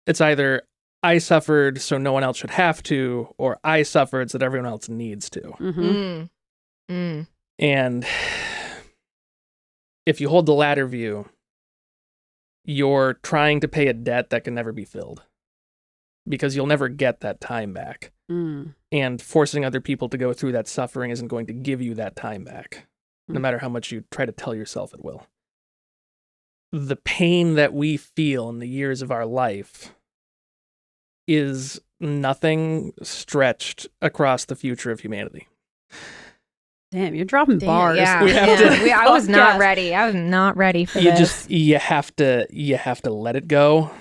It's either I suffered so no one else should have to, or I suffered so that everyone else needs to. Mm-hmm. And if you hold the latter view, you're trying to pay a debt that can never be filled because you'll never get that time back. And forcing other people to go through that suffering isn't going to give you that time back, no matter how much you try to tell yourself it will. The pain that we feel in the years of our life is nothing stretched across the future of humanity. Damn, you're dropping bars. Yeah, I was not ready. I was not ready for this. You have to let it go,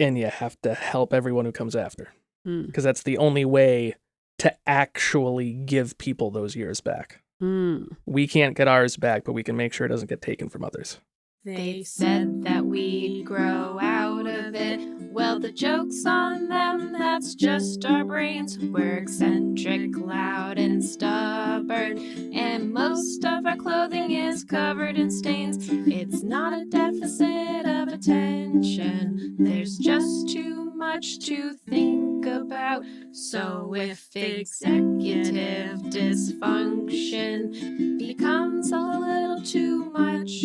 and you have to help everyone who comes after, because that's the only way to actually give people those years back. We can't get ours back, but we can make sure it doesn't get taken from others. They said that we'd grow out of it. Well, the joke's on them, that's just our brains. We're eccentric, loud, and stubborn. And most of our clothing is covered in stains. It's not a deficit of attention. There's just too much to think about. So if executive dysfunction becomes a little too much,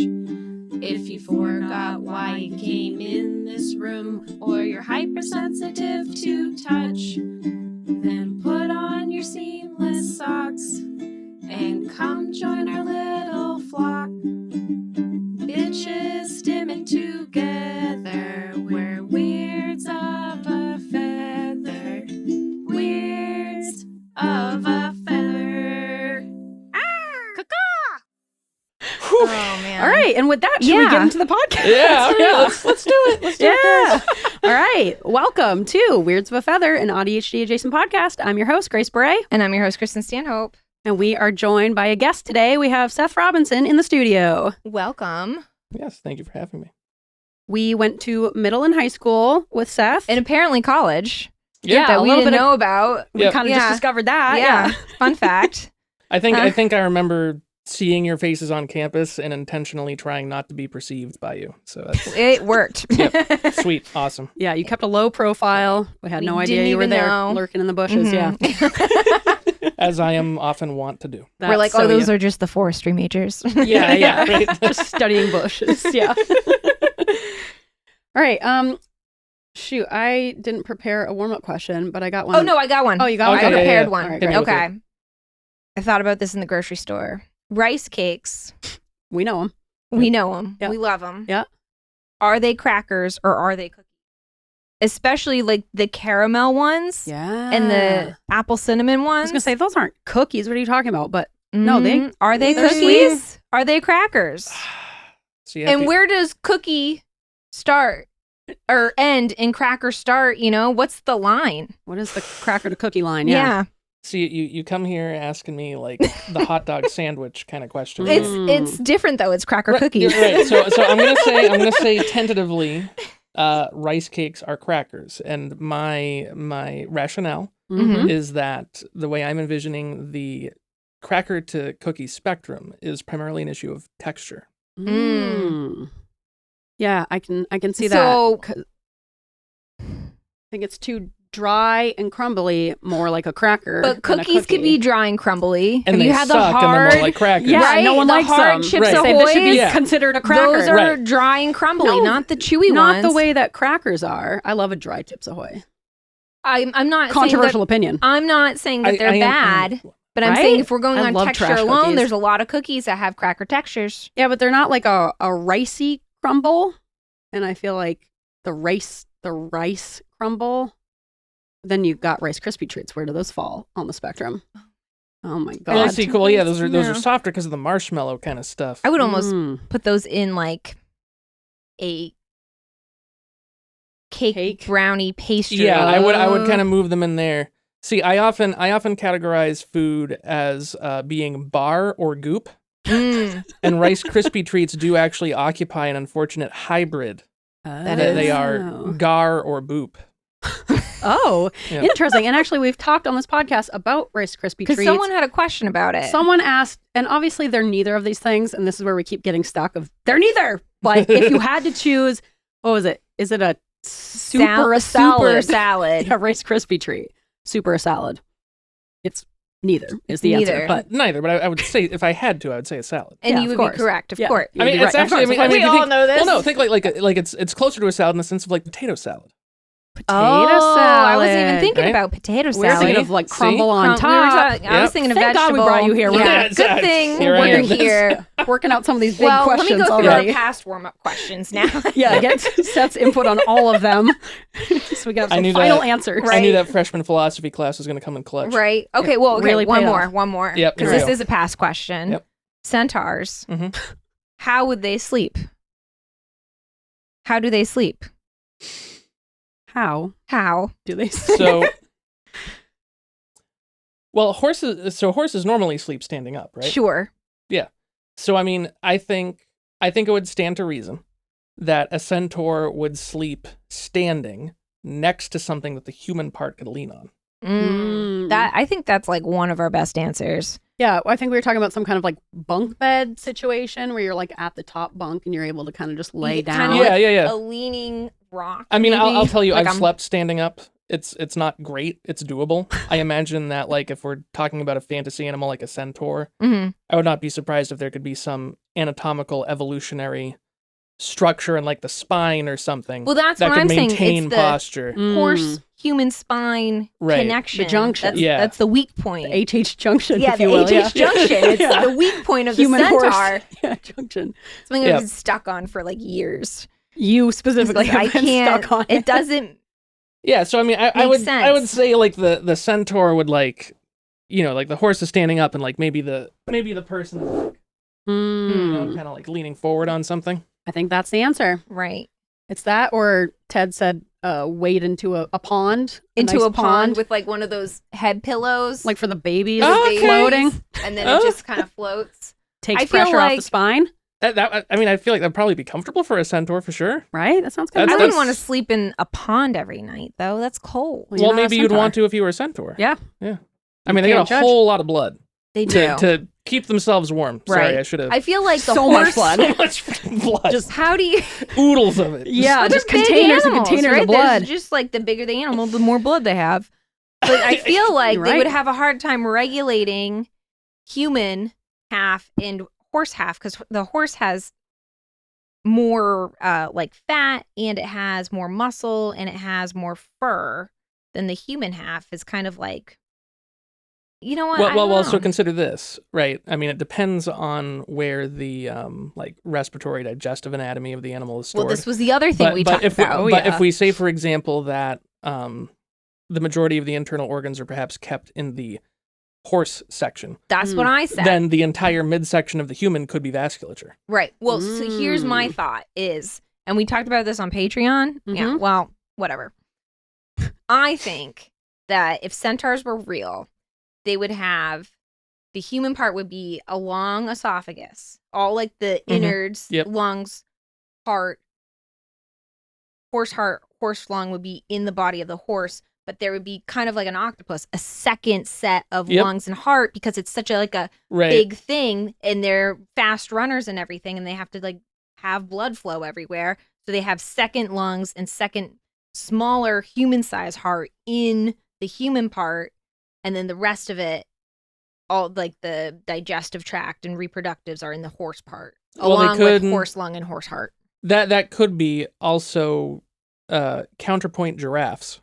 if you forgot why you came in this room, or you're hypersensitive to touch, then put on your seamless socks and come join our little flock. Bitches stimming together, we're weirds of a feather. Weirds of a feather. Oh, man. All right, and with that, should we get into the podcast? Yeah, let's do it. Let's do it. All right, welcome to Weirds of a Feather, an AuDHD-Adjacent podcast. I'm your host, Grace Beret. And I'm your host, Kristen Stanhope. And we are joined by a guest today. We have Seth Robinson in the studio. Welcome. Yes, thank you for having me. We went to middle and high school with Seth. And apparently college. Yeah, that we didn't know about. We kind of just discovered that. Yeah. Fun fact. I think I remember seeing your faces on campus and intentionally trying not to be perceived by you. So that's it worked. Yep. Sweet. Awesome. Yeah, you kept a low profile. We had no idea you were there lurking in the bushes. Mm-hmm. Yeah. As I am often want to do. We're like, those are just the forestry majors. Yeah. Right. Just studying bushes. Yeah. All right. Shoot, I didn't prepare a warm-up question, but I got one. Oh, no, I got one. Oh, you got one? I prepared All one. right, okay. I thought about this in the grocery store. Rice cakes. We know them. We know them. Yeah. We love them. Yeah. Are they crackers or are they cookies? Especially like the caramel ones. Yeah. And the apple cinnamon I ones. was going to say, those aren't cookies. What are you talking about? But no, are they they're cookies? sweet. Are they crackers? So and where does cookie start or end and cracker start? You know, what's the line? What is the cracker to cookie line? Yeah. So you come here asking me like the hot dog sandwich kind of question. It's different though. It's cracker cookies. Right. So I'm gonna say tentatively, rice cakes are crackers, and my rationale is that the way I'm envisioning the cracker to cookie spectrum is primarily an issue of texture. Yeah, I can see So- that. I think it's too dry and crumbly, more like a cracker. But than a cookies could cookie. be dry and crumbly. And Have they you had the suck, and they're hard? more like crackers. Yeah, Right? no one the likes hard them. Chips Right. Say this should be Yeah. considered a cracker. Those are Right. dry and crumbly, No, not the chewy Not ones. the way that crackers are. I love a dry Chips Ahoy. I'm not Controversial saying opinion. that, I'm not saying that they're I am- bad, but I'm Right? saying if we're going I on love texture trash alone, cookies. there's a lot of cookies that have cracker textures. Yeah, but they're not like a ricey crumble. And I feel like the rice crumble, then you've got Rice Krispie treats. Where do those fall on the spectrum? Oh my god. Well, I see. Cool. Yeah, those are softer because of the marshmallow kind of stuff. I would almost put those in like a cake brownie pastry. Yeah, I would kind of move them in there. See, I often categorize food as being bar or goop, and Rice Krispie treats do actually occupy an unfortunate hybrid. That That is. they are gar or boop. Oh, Yeah. interesting. And actually, we've talked on this podcast about Rice Krispie treats. Because someone had a question about it. Someone asked, and obviously they're neither of these things, and this is where we keep getting stuck of they're neither. But if you had to choose, what was it? Is it a super a salad. Super salad. Yeah, Rice Krispie treat. Super a salad. It's neither is the answer. Neither. But Neither, but I would say, if I had to, I would say a salad. And Yeah, you of would course. be correct, of Yeah. course. You'd I mean, be it's right. actually, Of course. I mean, We if you all think, know this. Well, no, think like it's closer to a salad in the sense of like potato salad. Potato Oh, salad. I wasn't even thinking Right? about potato We're salad. thinking of like See? crumble on We were top. talking- I was Yep. thinking of Thank God vegetable. we brought you here. Yeah, Yeah, good exactly. thing Here I we're am. here. Working out some of these big Well, let me questions go through already. our past warm-up questions now. Yeah, get Seth's input on all of them. So we can have I some knew final that. answers. I knew Right. that freshman philosophy class was going to come in clutch. Right. Okay. Well, okay. Really one paid more. off. One more. Yep, Because here we this go. is a past question. Yep. Centaurs. Mhm. How would they sleep? How do they sleep? How How? do they So, well, horses normally sleep standing up, right? Sure. So, I mean, I think it would stand to reason that a centaur would sleep standing next to something that the human part could lean on. That I think that's like one of our best answers. Yeah, I think we were talking about some kind of like bunk bed situation where you're like at the top bunk and you're able to kind of just lay Kinda down. like Yeah. A leaning rock. I mean, I'll maybe? tell you, Like I've I'm- slept standing up. It's not great. It's doable. I imagine that, like, if we're talking about a fantasy animal like a centaur, Mhm. I would not be surprised if there could be some anatomical evolutionary structure in like the spine or something Well, that's that what could I'm saying. maintain It's the posture. horse human spine Right. connection. The junction. That's, Yeah. that's the weak point. HH junction, yeah, if the you will. HH junction. It's Yeah. the weak point of Human the centaur. horse. Yeah, junction. Something I've Yep. been stuck on for like years. You It's specifically like I have been can't. stuck on It doesn't. Yeah, so I mean, I Makes would sense. say like the centaur would, like, you know, like the horse is standing up and like maybe the person is like, Mm. kind of like leaning forward on something. I think that's the answer. Right. It's that, or Ted said, wade into a pond. Into nice a pond with like one of those head pillows. like for the babies Oh, okay. floating. And then Oh. it just kind of floats. Takes I feel pressure off the like- spine, I mean, I feel like that'd probably be comfortable for a centaur for sure. right? That sounds good. I That's- wouldn't want to sleep in a pond every night, though. That's cold. Well, you're Well, not a maybe you'd centaur. want to if you were a centaur. Yeah. I mean, they can't got a judge. whole lot of blood They do. to keep themselves warm. Sorry, Right. I should have. I feel like the So much horse. blood. So much freaking blood. Just- How do you? oodles of it. Yeah, Well, just they're big containers and animals, containers right? of blood. There's just like the bigger the animal, the more blood they have. But I feel like You're they right. would have a hard time regulating human half and horse half because the horse has more like fat and it has more muscle and it has more fur than the human half is kind of like, you know what? I don't Well. So know. consider this, right? I mean, it depends on where the like respiratory digestive anatomy of the animal is stored. Well, this was the other thing we talked about. If we say, for example, that the majority of the internal organs are perhaps kept in the horse section, That's what I said. then the entire midsection of the human could be vasculature. Right. Well, so here's my thought is, and we talked about this on Patreon. Yeah. Mhm. Well, whatever. I think that if centaurs were real, they would have the human part would be a long esophagus, all like the innards, Yep. lungs, heart, horse lung would be in the body of the horse, but there would be kind of like an octopus, a second set of Yep. lungs and heart because it's such a like a Right. big thing and they're fast runners and everything and they have to like have blood flow everywhere, so they have second lungs and second smaller human size heart in the human part, and then the rest of it, all like the digestive tract and reproductives, are in the horse part, Well, they along could- with horse lung and horse heart. That could be also counterpoint giraffes.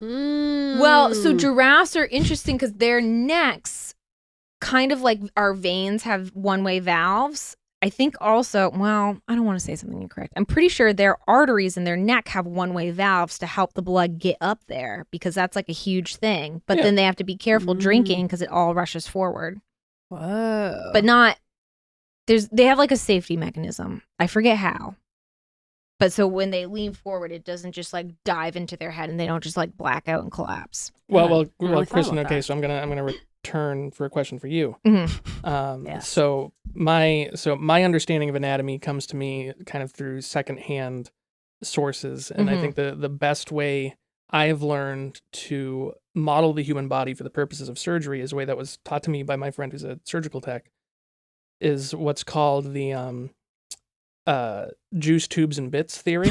Well, so giraffes are interesting because their necks, kind of like our veins, have one-way valves. I think also, well, I don't want to say something incorrect. I'm pretty sure their arteries in their neck have one-way valves to help the blood get up there because that's like a huge thing. But Yeah. then they have to be careful drinking because it all rushes forward. Whoa. But not, they have like a safety mechanism. I forget how. But so when they lean forward, it doesn't just like dive into their head and they don't just like black out and collapse. Well, I hadn't really thought Kristen. about Okay, that. so I'm gonna return for a question for you. Yes. So my understanding of anatomy comes to me kind of through secondhand sources, and I think the best way I've learned to model the human body for the purposes of surgery is a way that was taught to me by my friend who's a surgical tech, is what's called the juice tubes and bits theory.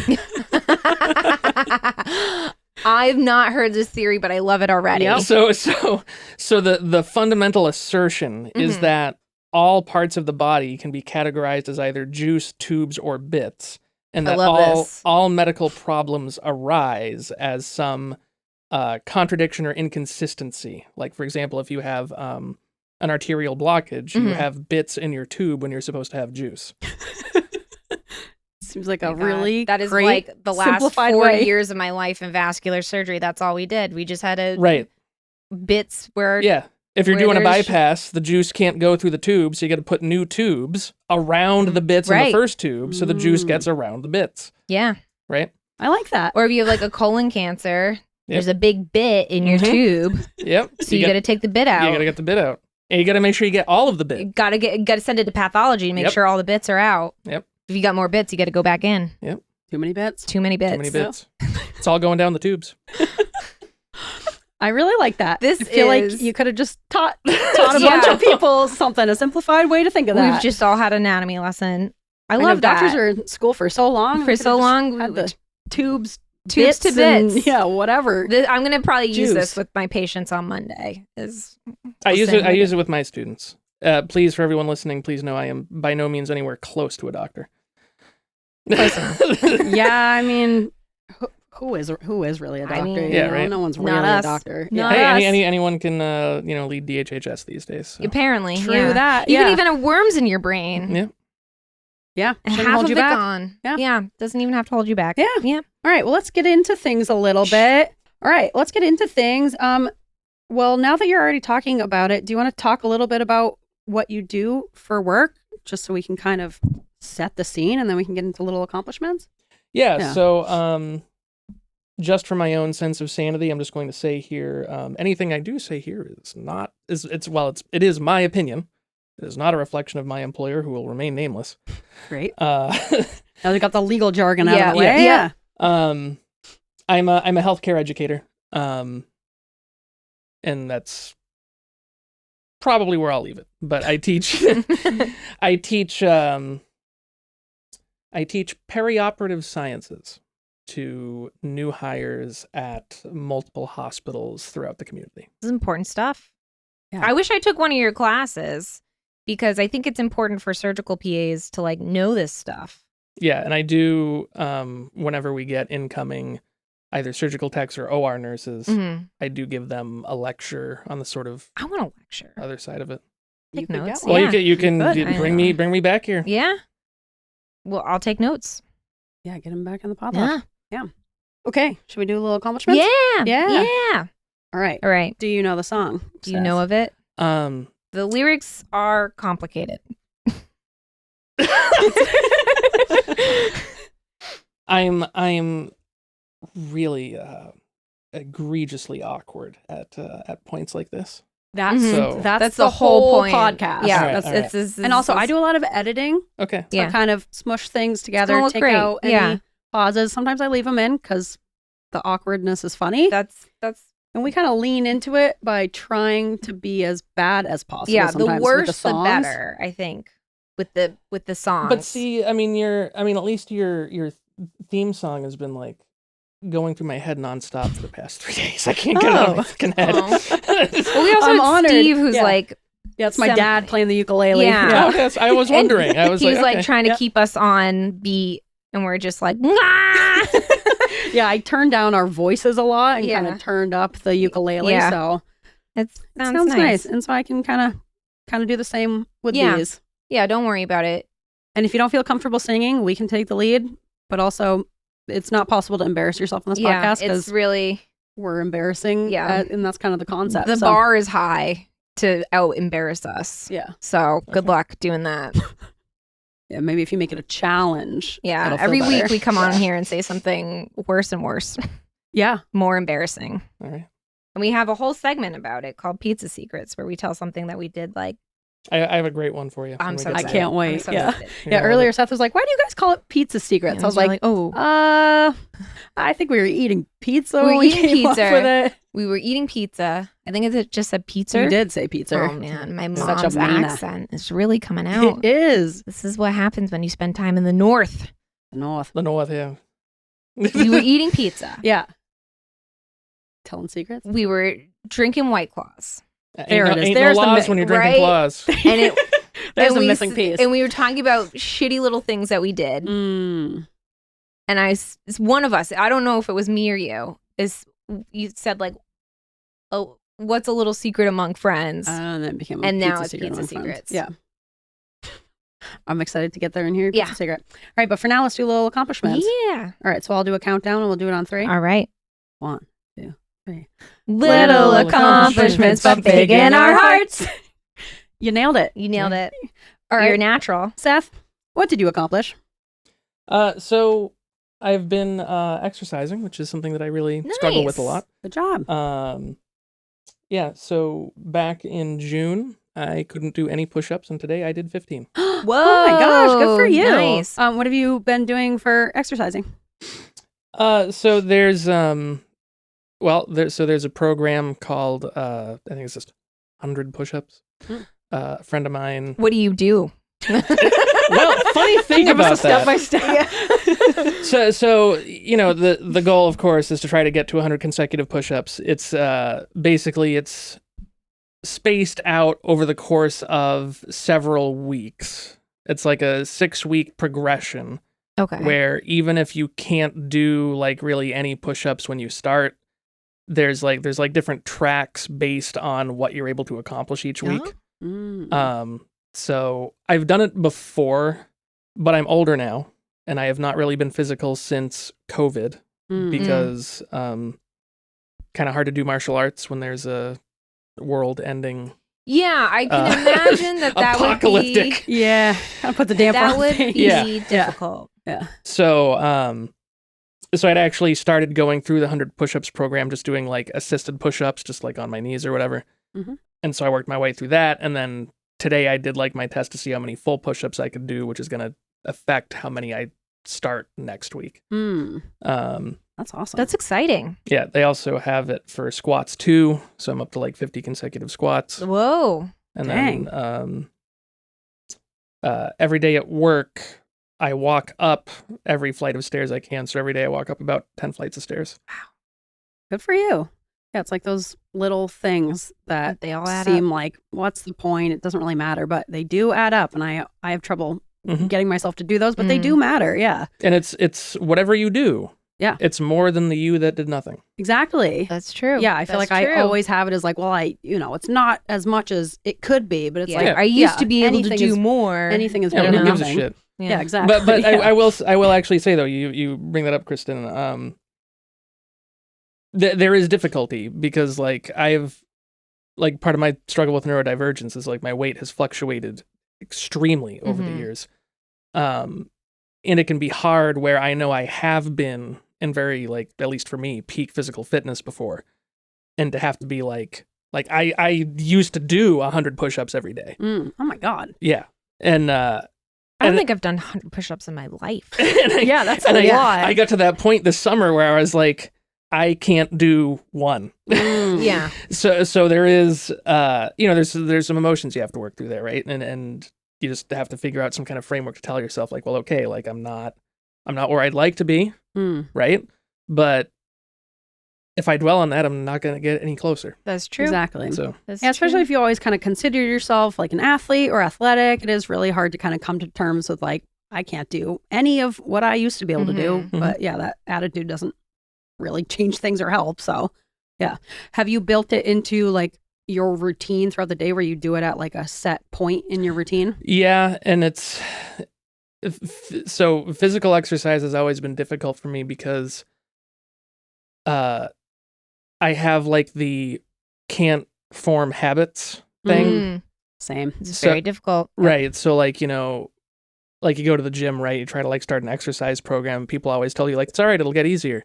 I've not heard this theory, but I love it already. Yep. So the fundamental assertion is that all parts of the body can be categorized as either juice, tubes, or bits, and that all medical problems arise as some contradiction or inconsistency. Like, for example, if you have an arterial blockage, you have bits in your tube when you're supposed to have juice. Seems like a really that is great, like the last 4 way. years of my life in vascular surgery. That's all we did. We just had bits where If you're doing a there's- bypass, the juice can't go through the tube, so you got to put new tubes around the bits in the first tube, so the juice gets around the bits. Yeah. Right? I like that. Or if you have like a colon cancer, there's a big bit in your tube. Yep. So you got to take the bit out. You got to get the bit out. And you got to make sure you get all of the bit. You got to send it to pathology to make sure all the bits are out. Yep. If you got more bits, you got to go back in. Yep. Too many bits. Too many bits. Too many bits. It's all going down the tubes. I really like that. This I feel is- like you could have just taught a bunch of people something, a simplified way to think of that. We've just all had anatomy lesson. I know love that. doctors are in school for so long. For so long, had the tubes Tubes to and- bits. yeah, whatever. I'm gonna probably use Juice. this with my patients on Monday. I use it with my students. Please, for everyone listening, please know I am by no means anywhere close to a doctor. Yeah, I mean, who is really a doctor? mean, you know? right. No one's Not really us. a doctor. Not Hey, us. anyone can lead DHHS these days. So. Apparently, True yeah. that. You yeah. can even have worms in your brain. Yeah. Yeah, And shouldn't half hold of you it back. gone. Yeah. Doesn't even have to hold you back. Yeah. Yeah. All right, well, let's get into things a little bit. All right, let's get into things. Well, now that you're already talking about it, do you want to talk a little bit about what you do for work, just so we can kind of set the scene, and then we can get into little accomplishments? Yeah. So, just for my own sense of sanity, I'm just going to say here, anything I do say here it is my opinion. It is not a reflection of my employer, who will remain nameless. Great. Uh, Now we got the legal jargon out of the way. Yeah. I'm a healthcare educator, and that's probably where I'll leave it. But I teach I teach perioperative sciences to new hires at multiple hospitals throughout the community. This is important stuff. Yeah. I wish I took one of your classes because I think it's important for surgical PAs to like know this stuff. Yeah, and I do whenever we get incoming either surgical techs or OR nurses, I do give them a lecture on the sort of I want a lecture. other side of it. You Take could notes. get one. Well, you can Good. bring me back here. Yeah. Well, I'll take notes. Yeah, get him back in the potluck. Yeah. Okay, should we do a little accomplishment? Yeah. Yeah. Yeah. All right. All right. Do you know the song? Do you know of it? Um, The lyrics are complicated. I'm really egregiously awkward at points like this. That's So- that's the whole point. podcast. Yeah. All right, That's all right. It's and also I do a lot of editing. Okay. So I kind of smush things together, gonna look take great. out any Yeah. pauses. Sometimes I leave them in because the awkwardness is funny. That's And we kind of lean into it by trying to be as bad as possible. yeah. The sometimes with worse, the songs. better. I think with the songs. But see, at least your theme song has been like going through my head nonstop for the past 3 days. I can't get it out of my fucking head. Well, we also I'm have honored. Steve, who's Yeah. like, Yeah, it's my Some- dad playing the ukulele. Yeah. Oh, yes, I was wondering. I was he's like okay. trying to Yeah. keep us on beat, and we're just like, "Nah!" Yeah, I turned down our voices a lot and kind Yeah. of turned up the ukulele. Yeah. So It it sounds, nice. And so I can kind of do the same with Yeah. these. Yeah, don't worry about it. And if you don't feel comfortable singing, we can take the lead. But also, it's not possible to embarrass yourself on this Yeah, podcast it's because really we're embarrassing. Yeah. And that's kind of the concept. the So, bar is high to out embarrass us. Yeah. So good Okay. luck doing that. Yeah. Maybe if you make it a challenge. Yeah, it'll feel every better. week we come on here and say something worse and worse, Yeah. more embarrassing. All right. And we have a whole segment about it called Pizza Secrets, where we tell something that we did like. I have a great one for you. I'm when we so get I to excited. can't that. wait. I'm so Yeah. excited. Yeah. Earlier, Seth was like, "Why do you guys call it Pizza Secrets?" And I was we're like, oh, I think we were eating pizza. We were when we eating came up pizza. with it. we were eating pizza. I think it just said pizza. You did say pizza. Oh man, my Such a mom's Mina. accent is really coming out. It is. This is what happens when you spend time in the north. North. The North, yeah. We were eating pizza. Yeah. Telling secrets. We were drinking White Claws. There it is. Ain't There's no the laws mi- when you're drinking right? claws. And it There's and the we missing s- piece. And we were talking about shitty little things that we did. Mm. And one of us, I don't know if it was me or you said like, oh, what's a little secret among friends? And then it became a And pizza now it's secret pizza among friends. secrets. Yeah. I'm excited to get there and hear your Yeah. pizza secret. All right, but for now, let's do little accomplishments. Yeah. All right, so I'll do a countdown and we'll do it on 3. All right. 1, 2, 3. Little accomplishments, but big in our hearts. You nailed it. You nailed it. All You're right, natural. Seth, what did you accomplish? So I've been exercising, which is something that I really struggle with a Nice. lot. Good job. Yeah, so back in June, I couldn't do any push-ups, and today I did 15. Oh my gosh, good for you. Nice. What have you been doing for exercising? So there's there's a program called I think it's just 100 push-ups. A friend of mine. What do you do? Well, funny thing Give about us a step by step. So you know, the goal, of course, is to try to get to 100 consecutive push-ups. It's basically it's spaced out over the course of several weeks. It's like a 6-week progression Okay. where even if you can't do like really any push-ups when you start, there's different tracks based on what you're able to accomplish each week. So I've done it before, but I'm older now, and I have not really been physical since COVID because kind of hard to do martial arts when there's a world-ending Yeah, I can imagine that apocalyptic. would be Yeah, kind of put the damper that on would things. be Yeah. difficult. Yeah. So so I'd actually started going through the 100 push-ups program, just doing like assisted push-ups, just like on my knees or whatever. Mhm. And so I worked my way through that, and then today I did like my test to see how many full push-ups I could do, which is going to affect how many I start next week. That's awesome. That's exciting. Yeah, they also have it for squats too, so I'm up to like 50 consecutive squats. Whoa. And Dang. then every day at work, I walk up every flight of stairs I can. So every day I walk up about 10 flights of stairs. Good for you. Yeah, it's like those little things that They all add seem like, what's the point? It doesn't really matter, but they do add up, and I have trouble Mhm. getting myself to do those, but they do matter. Yeah, And it's whatever you do. Yeah. It's more than the you that did nothing. exactly. That's true. Yeah, I feel That's like I true. always have it as like, well, it's not as much as it could be, but it's Yeah. like I used to be able to anything do is- more. Anything is Yeah, better who than gives a nothing. shit? Yeah, exactly. But Yeah. I will actually say though, you bring that up, Kristen. There is difficulty because like I've like part of my struggle with neurodivergence is like my weight has fluctuated extremely over the years. And it can be hard where I know I have been in very like, at least for me, peak physical fitness before, and to have to be like I used to do 100 push-ups every day. Oh my god. Yeah. And I don't think I've done 100 push-ups in my life. Yeah, that's a and lot. I got to that point this summer where I was like, I can't do one. Yeah. So there is, there's some emotions you have to work through there, right? And you just have to figure out some kind of framework to tell yourself, like, well, okay, like I'm not where I'd like to be, right? But if I dwell on that, I'm not going to get any closer. That's true. Exactly. So That's Yeah, especially true. if you always kind of consider yourself like an athlete or athletic, it is really hard to kind of come to terms with like, I can't do any of what I used to be able to do. Mhm. But yeah, that attitude doesn't really change things or help. So yeah. Have you built it into like your routine throughout the day where you do it at like a set point in your routine? yeah, and it's so physical exercise has always been difficult for me because I have like the can't form habits thing. Mm, Same. it's So- very difficult. Right. So like, like you go to the gym, right? You try to like start an exercise program. People always tell you like, it's all right, it'll get easier.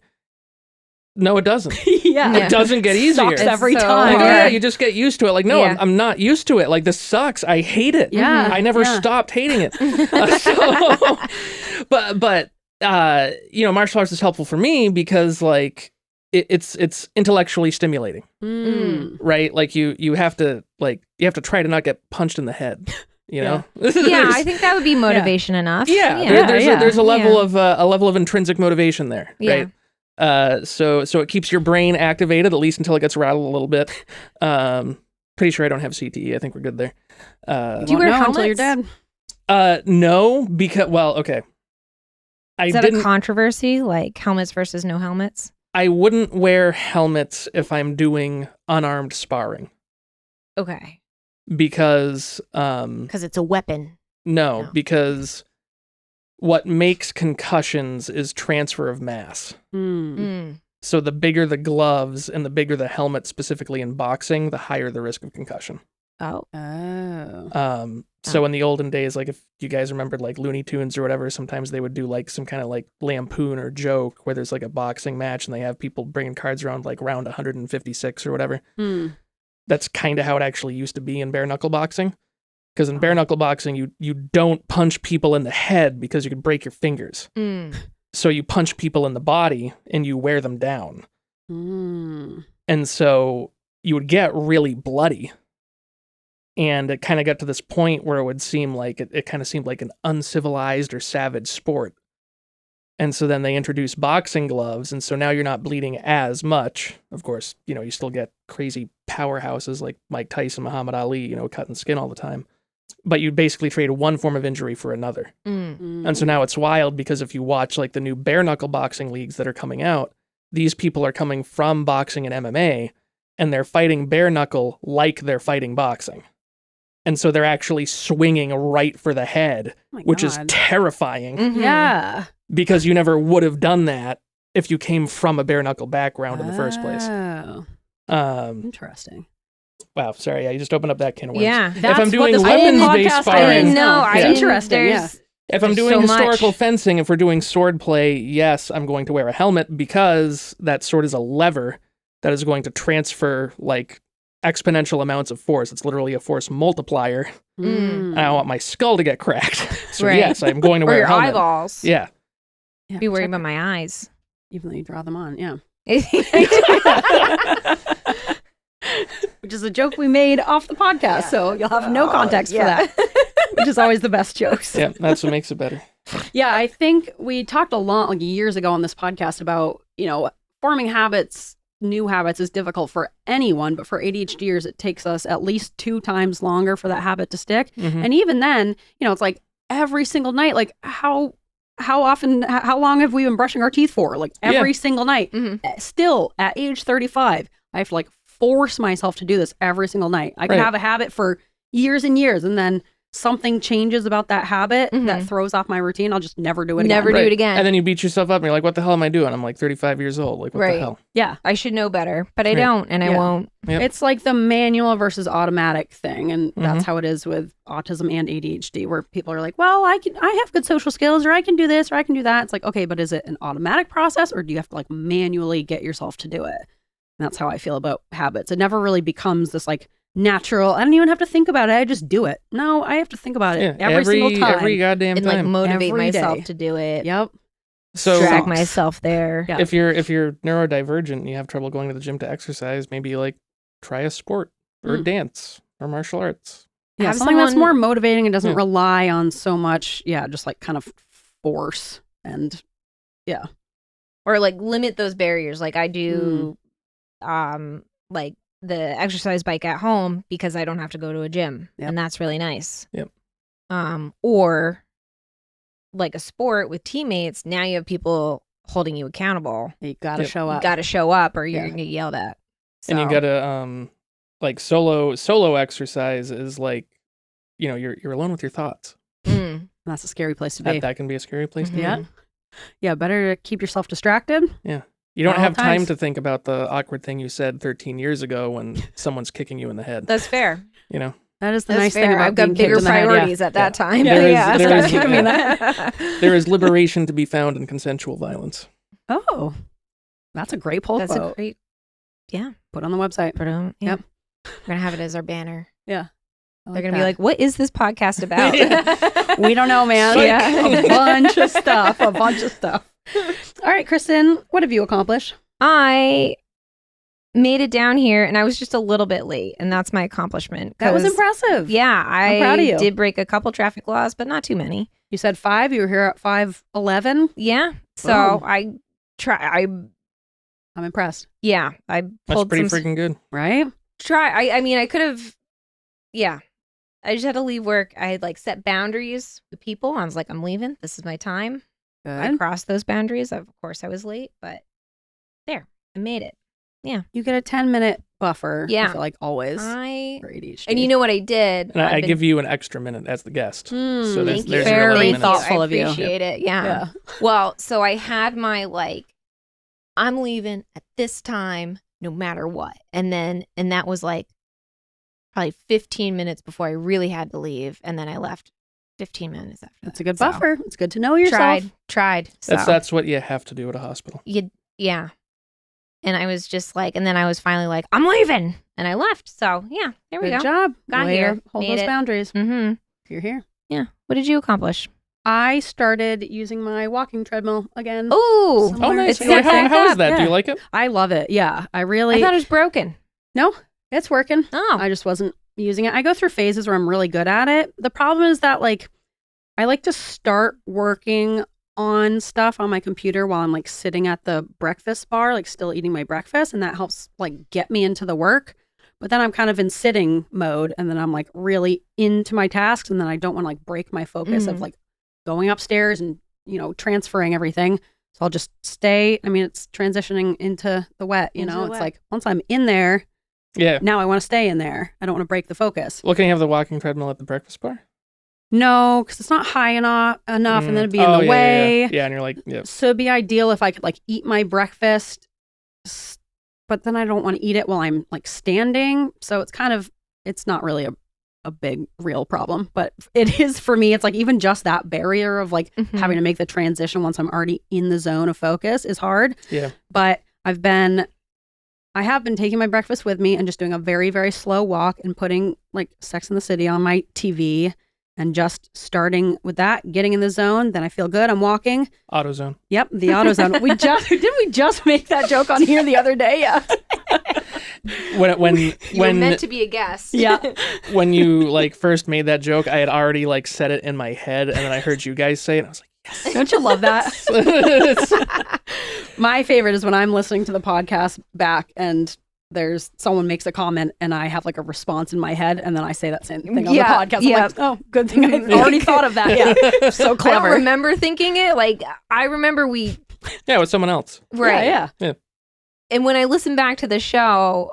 No, it doesn't. Yeah. It doesn't get easier. Sucks every It's so time. Like, oh, yeah, hard. you just get used to it. Like, no, Yeah. I'm not used to it. Like, this sucks. I hate it. Yeah. I never yeah. stopped hating it. But martial arts is helpful for me because like it's intellectually stimulating, Mm. right? Like you have to try to not get punched in the head. You know? Yeah, I think that would be motivation enough. There's a level of intrinsic motivation there, Yeah. right? So it keeps your brain activated, at least until it gets rattled a little bit. Pretty sure I don't have CTE. I think we're good there. Do you wear helmets until you're dead? No, because okay. Is that a controversy, like helmets versus no helmets? I wouldn't wear helmets if I'm doing unarmed sparring. Okay. Because it's a weapon. No, because what makes concussions is transfer of mass. So the bigger the gloves and the bigger the helmet, specifically in boxing, the higher the risk of concussion. Oh. So in the olden days, like if you guys remembered like Looney Tunes or whatever, sometimes they would do like some kind of like lampoon or joke where there's like a boxing match and they have people bringing cards around like round 156 or whatever. That's kind of how it actually used to be in bare knuckle boxing. Because in bare knuckle boxing, you don't punch people in the head because you could break your fingers. So you punch people in the body and you wear them down. And so you would get really bloody. And it kind of got to this point where it would seem like it kind of seemed like an uncivilized or savage sport. And so then they introduced boxing gloves. And so now you're not bleeding as much. Of course, you still get crazy powerhouses like Mike Tyson, Muhammad Ali, cutting skin all the time. But you basically trade one form of injury for another. And so now it's wild because if you watch like the new bare knuckle boxing leagues that are coming out, these people are coming from boxing and MMA and they're fighting bare knuckle like they're fighting boxing. And so they're actually swinging right for the head, which is terrifying. Yeah. Because you never would have done that if you came from a bare knuckle background in the first place. Interesting. Wow, sorry. You just opened up that can of worms. Yeah. If I'm doing weapons-based sparring, I didn't know. Interesting. If I'm doing historical fencing, if we're doing sword play, yes, I'm going to wear a helmet because that sword is a lever that is going to transfer like exponential amounts of force. It's literally a force multiplier. And I want my skull to get cracked. So yes, I'm going to wear a helmet. Or your eyeballs. Yeah. Be worried about my eyes. Even though you draw them on, yeah. Which is a joke we made off the podcast, so you'll have no context for that. Which is always the best jokes. Yeah, that's what makes it better. Yeah, I think we talked a lot, like years ago on this podcast about, forming habits, new habits is difficult for anyone, but for ADHDers, it takes us at least 2 times longer for that habit to stick. And even then, it's like every single night, like how long have we been brushing our teeth for? Like every single night. Still at age 35, I have to like force myself to do this every single night. I can have a habit for years and years, and then something changes about that habit that throws off my routine. I'll just never do it again. Never do it again. And then you beat yourself up and you're like, what the hell am I doing? I'm like 35 years old. Like, what the hell? Yeah. I should know better, but I don't, and I won't. Yep. It's like the manual versus automatic thing. And that's how it is with autism and ADHD, where people are like, well, I have good social skills, or I can do this, or I can do that. It's like, okay, but is it an automatic process, or do you have to like manually get yourself to do it? And that's how I feel about habits. It never really becomes this like natural, I don't even have to think about it. I just do it. No, I have to think about it every single time. Every goddamn and time. like motivate Every myself day. to do it. Yep. So drag myself there. Yeah. if you're neurodivergent and you have trouble going to the gym to exercise, maybe like try a sport or dance or martial arts. Yeah, Have something that's someone- more motivating and doesn't rely on so much, just like kind of force and Or like limit those barriers. Like I do like the exercise bike at home because I don't have to go to a gym. Yep. And that's really nice. Yep. Or like a sport with teammates, now you have people holding you accountable. you gotta show You up. got to show up or you're going to get yelled at. And you So- gotta like solo exercise is like, you're alone with your thoughts. Mm. That's a scary place to be. That can be a scary place to be. Yeah. Yeah, better to keep yourself distracted. You don't At all have time times. to think about the awkward thing you said 13 years ago when someone's kicking you in the head. That's fair. That is the That's nice fair. thing about I've got being kicked bigger in the head, priorities at that time. There is- yeah. there is- I mean that. There is liberation to be found in consensual violence. Oh, that's a great poll That's quote. a great. Put on the website. Put 'em- yeah. Yep. We're going to have it as our banner. I They're going to be like, what is this podcast about? we don't know, man. Yeah. A bunch of stuff. All right, Kristen, what have you accomplished? I made it down here, and I was just a little bit late, and that's my accomplishment. That was 'cause, impressive. Yeah, I'm proud of you. did break a couple traffic laws, but not too many. You said 5. You were here at 5:11. Yeah, so Boom. I'm impressed. I That's pulled pretty some freaking good. Right? I mean, I could have, yeah. I just had to leave work. I had like set boundaries with people. I was like, I'm leaving. This is my time. I Good. crossed those boundaries. Of course, I was late, but there, I made it. You get a 10-minute buffer. Yeah. I feel like always I for ADHD. and you know what I did? And I I've been- give you an extra minute as the guest. So Thank you. there's your Very 11 minutes. thoughtful I of you. appreciate it. Yeah. Yeah. Well, so I had my I'm leaving at this time, no matter what, and that was like probably 15 minutes before I really had to leave, and then I left 15 minutes after. That's a good So, buffer. It's good to know yourself. Tried. So. That's what you have to do at a hospital. Yeah. And I was just like, and then I was finally like, I'm leaving, and I left. So yeah, there we Good go. job. Got Way to here. Hold Made those it. boundaries. Mm-hmm. You're here. Yeah. What did you accomplish? I started using my walking treadmill again. Oh, Somewhere. Oh, nice. It's How back is up, that? Do yeah. you like it? I love it. Yeah. I I really. thought it was broken. No, it's working. Oh, I just wasn't using it. I go through phases where I'm really good at it. The problem is that I like to start working on stuff on my computer while I'm sitting at the breakfast bar, still eating my breakfast, and that helps get me into the work. But then I'm kind of in sitting mode, and then I'm really into my tasks, and then I don't want to break my focus of going upstairs and transferring everything. So I'll just stay. I mean, it's transitioning into the wet. Into the It's wet. once I'm in there, Yeah. now I want to stay in there. I don't want to break the focus. Well, can you have the walking treadmill at the breakfast bar? No, because it's not high enough, and then it'd be in the yeah, way. Yeah, and you're like, yeah. So it'd be ideal if I could eat my breakfast, but then I don't want to eat it while I'm standing. So it's not really a big real problem, but it is for me. It's even just that barrier of Mhm. having to make the transition once I'm already in the zone of focus is hard. Yeah. But I have been taking my breakfast with me and just doing a very, very slow walk and putting Sex and the City on my TV and just starting with that, getting in the zone. Then I feel good. I'm walking. AutoZone. Yep, the AutoZone. Didn't we just make that joke on here the other day? Yeah. When You were meant to be a guest. Yeah. when you first made that joke, I had already said it in my head, and then I heard you guys say it, and I was like, Don't you love that? yes. My favorite is when I'm listening to the podcast back and someone makes a comment and I have a response in my head and then I say that same thing on the podcast. Yeah. I'm oh, good thing I already thought of that. Yeah. So I clever. don't remember thinking it. I remember Yeah, with someone else. right. Yeah. And when I listen back to the show,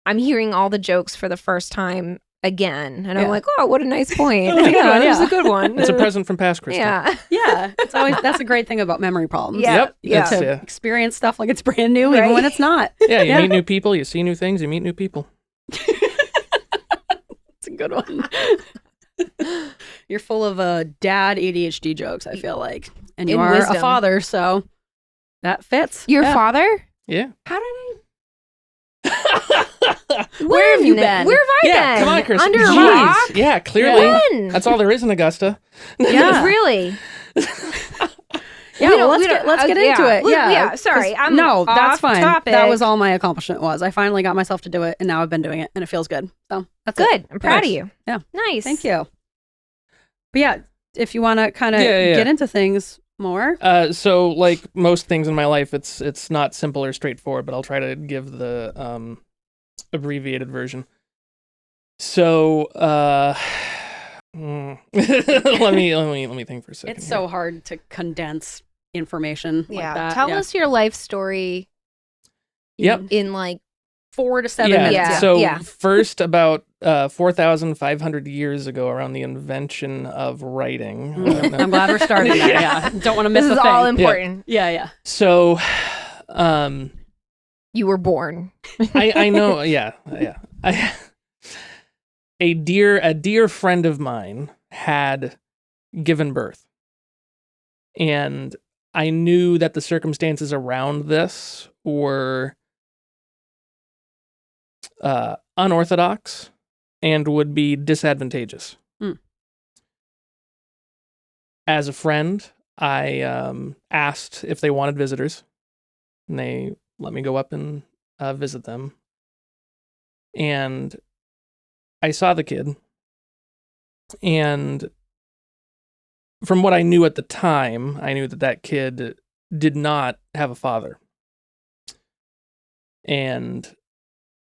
I'm hearing all the jokes for the first time again. And I'm Yeah. like, oh, what a nice point. That's a good one, That was yeah. a good one. It's a present from past Kristen. Yeah. Yeah. It's always, that's a great thing about memory problems. Yeah. Yep. Yeah. That's- To yeah. experience stuff like it's brand new, Right. even when it's not. Yeah, you Yeah. meet new people, you see new things, you meet new people. It's a good one. You're full of dad ADHD jokes, I feel like. And you And are wisdom. a father, so that fits. Your Yeah. father? Yeah. How did I? Where have you been? Where have I Yeah, been? come on, Kristen. Under a Jeez. rock? Yeah, clearly. When? That's all there is in Augusta. Yeah. Really? Yeah, We well, don't- let's we get don't- into yeah. it. We- Yeah, yeah, sorry, 'cause- I'm no, that's off fine. topic. That was all my accomplishment was. I finally got myself to do it, and now I've been doing it, and it feels good. So that's it. Good. I'm proud of Nice. you. Yeah. Nice. Thank you. But yeah, if you want to kind of Yeah. get into things more, So like most things in my life, it's not simple or straightforward, but I'll try to give the abbreviated version. So let me think for a second. it's here. so hard to condense information Yeah. like that. Tell Yeah. us your life story. Yep. In like 4 to 7 Yeah. minutes. Yeah. So first, about 4,500 years ago, around the invention of writing. I don't know. I'm glad we're starting there. Yeah. Yeah. Don't want to miss this is a thing. all important. Yeah. So, You were born. I know. Yeah. A dear friend of mine had given birth, and I knew that the circumstances around this were unorthodox and would be disadvantageous. Mm. As a friend, I asked if they wanted visitors, and they let me go up and visit them. And I saw the kid. And from what I knew at the time, I knew that that kid did not have a father. And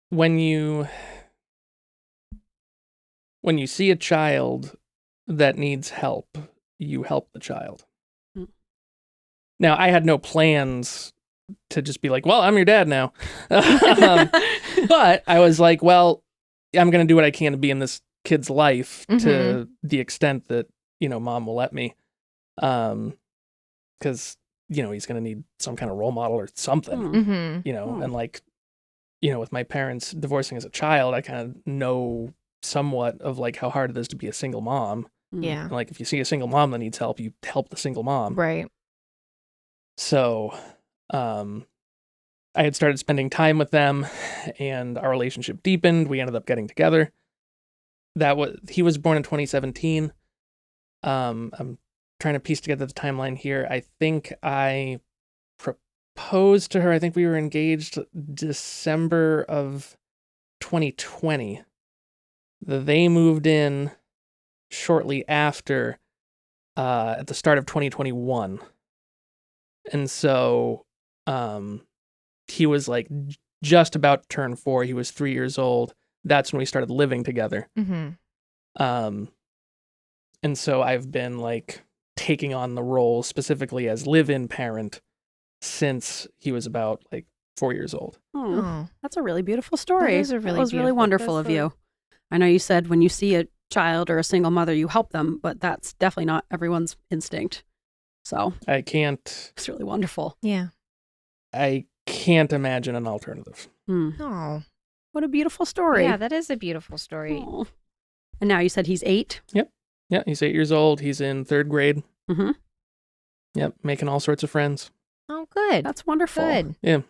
when you see a child that needs help, you help the child. Hmm. Now, I had no plans to just be like, well, I'm your dad now. But I was like, well, I'm going to do what I can to be in this kid's life to the extent that, mom will let me. Because, he's going to need some kind of role model or something, and like, with my parents divorcing as a child, I kind of know somewhat of like how hard it is to be a single mom. Yeah. And like if you see a single mom that needs help, you help the single mom. Right. So, I had started spending time with them and our relationship deepened. We ended up getting together. He was born in 2017. I'm trying to piece together the timeline here. I think I proposed to her. I think we were engaged December of 2020. They moved in shortly after, at the start of 2021. And so, he was like just about to turn 4. He was 3 years old. That's when we started living together. And so I've been like taking on the role specifically as live-in parent since he was about like 4 years old. Oh, that's a really beautiful story. That is a really That was really beautiful- wonderful of you. I know you said when you see a child or a single mother, you help them, but that's definitely not everyone's instinct. So I can't it's really wonderful. Yeah. imagine an alternative. Oh. What a beautiful story. Yeah, that is a beautiful story. Aw. And now you said he's 8? Yeah, he's 8 years old. He's in 3rd grade. Mm-hmm. Yep, making all sorts of friends. Oh, good. That's wonderful. Good. Yeah.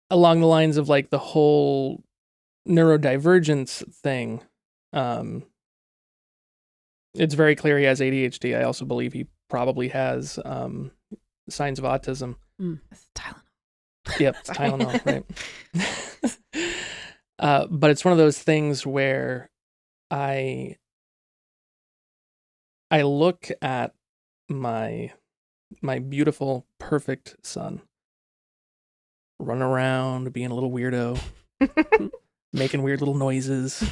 Along the lines of like the whole neurodivergence thing, it's very clear he has ADHD. I also believe he probably has signs of autism. That's Tylenol. Yep, it's Tylenol, right? But it's one of those things where I look at my beautiful, perfect son running around, being a little weirdo, making weird little noises,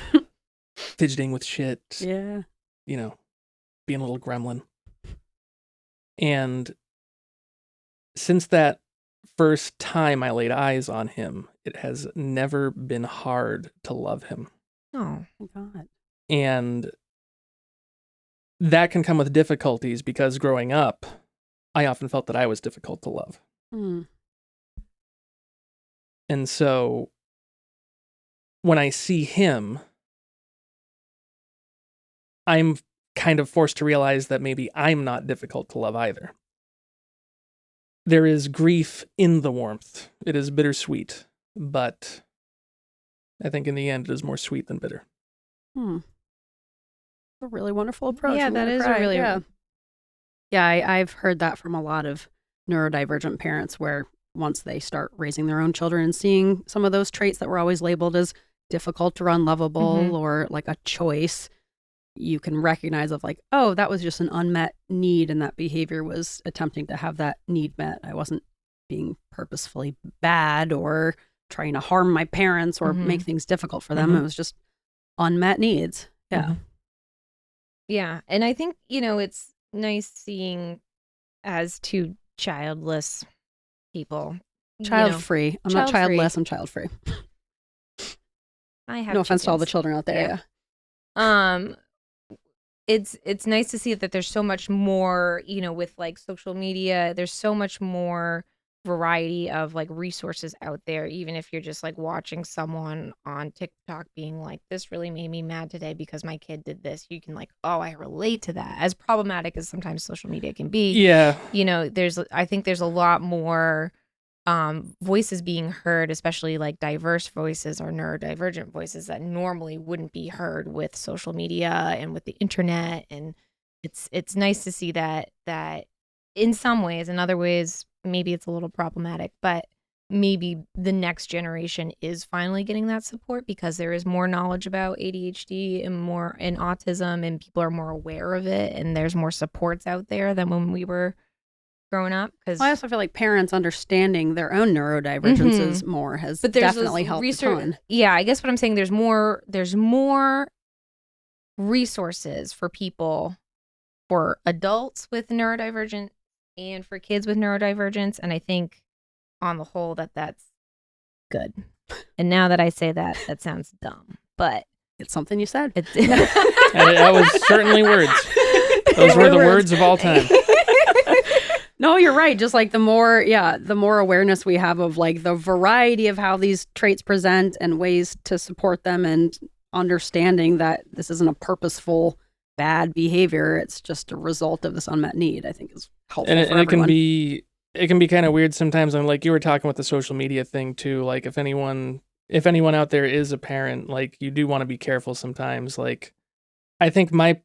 fidgeting with shit, Yeah. being a little gremlin. And since that first time I laid eyes on him, it has never been hard to love him. Oh. Oh, God. And that can come with difficulties because growing up, I often felt that I was difficult to love. And so when I see him, I'm kind of forced to realize that maybe I'm not difficult to love either. There is grief in the warmth. It is bittersweet, but I think in the end it is more sweet than bitter. A really wonderful approach. Yeah, I'm that gonna is a cry. really- Yeah, I've heard that from a lot of neurodivergent parents where once they start raising their own children and seeing some of those traits that were always labeled as difficult or unlovable or like a choice, you can recognize of like, oh, that was just an unmet need and that behavior was attempting to have that need met. I wasn't being purposefully bad or trying to harm my parents or make things difficult for them. It was just unmet needs. Yeah. Yeah. And I think, it's nice seeing as two childless people. Child free. I'm not child-free. childless, I'm child free. I have No offense to all the chickens. children out there. Yeah. It's nice to see that there's so much more, with like social media, there's so much more variety of like resources out there, even if you're just like watching someone on TikTok being like, this really made me mad today because my kid did this. You can like, oh, I relate to that. As problematic as sometimes social media can be. Yeah. I think there's a lot more voices being heard, especially like diverse voices or neurodivergent voices that normally wouldn't be heard with social media and with the internet. And it's nice to see that in some ways, in other ways maybe it's a little problematic, but maybe the next generation is finally getting that support because there is more knowledge about ADHD and more and autism, and people are more aware of it, and there's more supports out there than when we were growing up. Because I also feel like parents understanding their own neurodivergences more has definitely helped a ton. Yeah, I guess what I'm saying, there's more resources for people, for adults with neurodivergent and for kids with neurodivergence, and I think on the whole that's good. And now that I say that, that sounds dumb, but it's something you said. That was certainly words. Those were the words of all time. No, you're right. Just like the more awareness we have of like the variety of how these traits present and ways to support them, and understanding that this isn't a purposeful bad behavior, it's just a result of this unmet need, I think is helpful. And it can be kind of weird sometimes. And like you were talking with the social media thing too, like if anyone out there is a parent, like you do want to be careful sometimes. Like I think my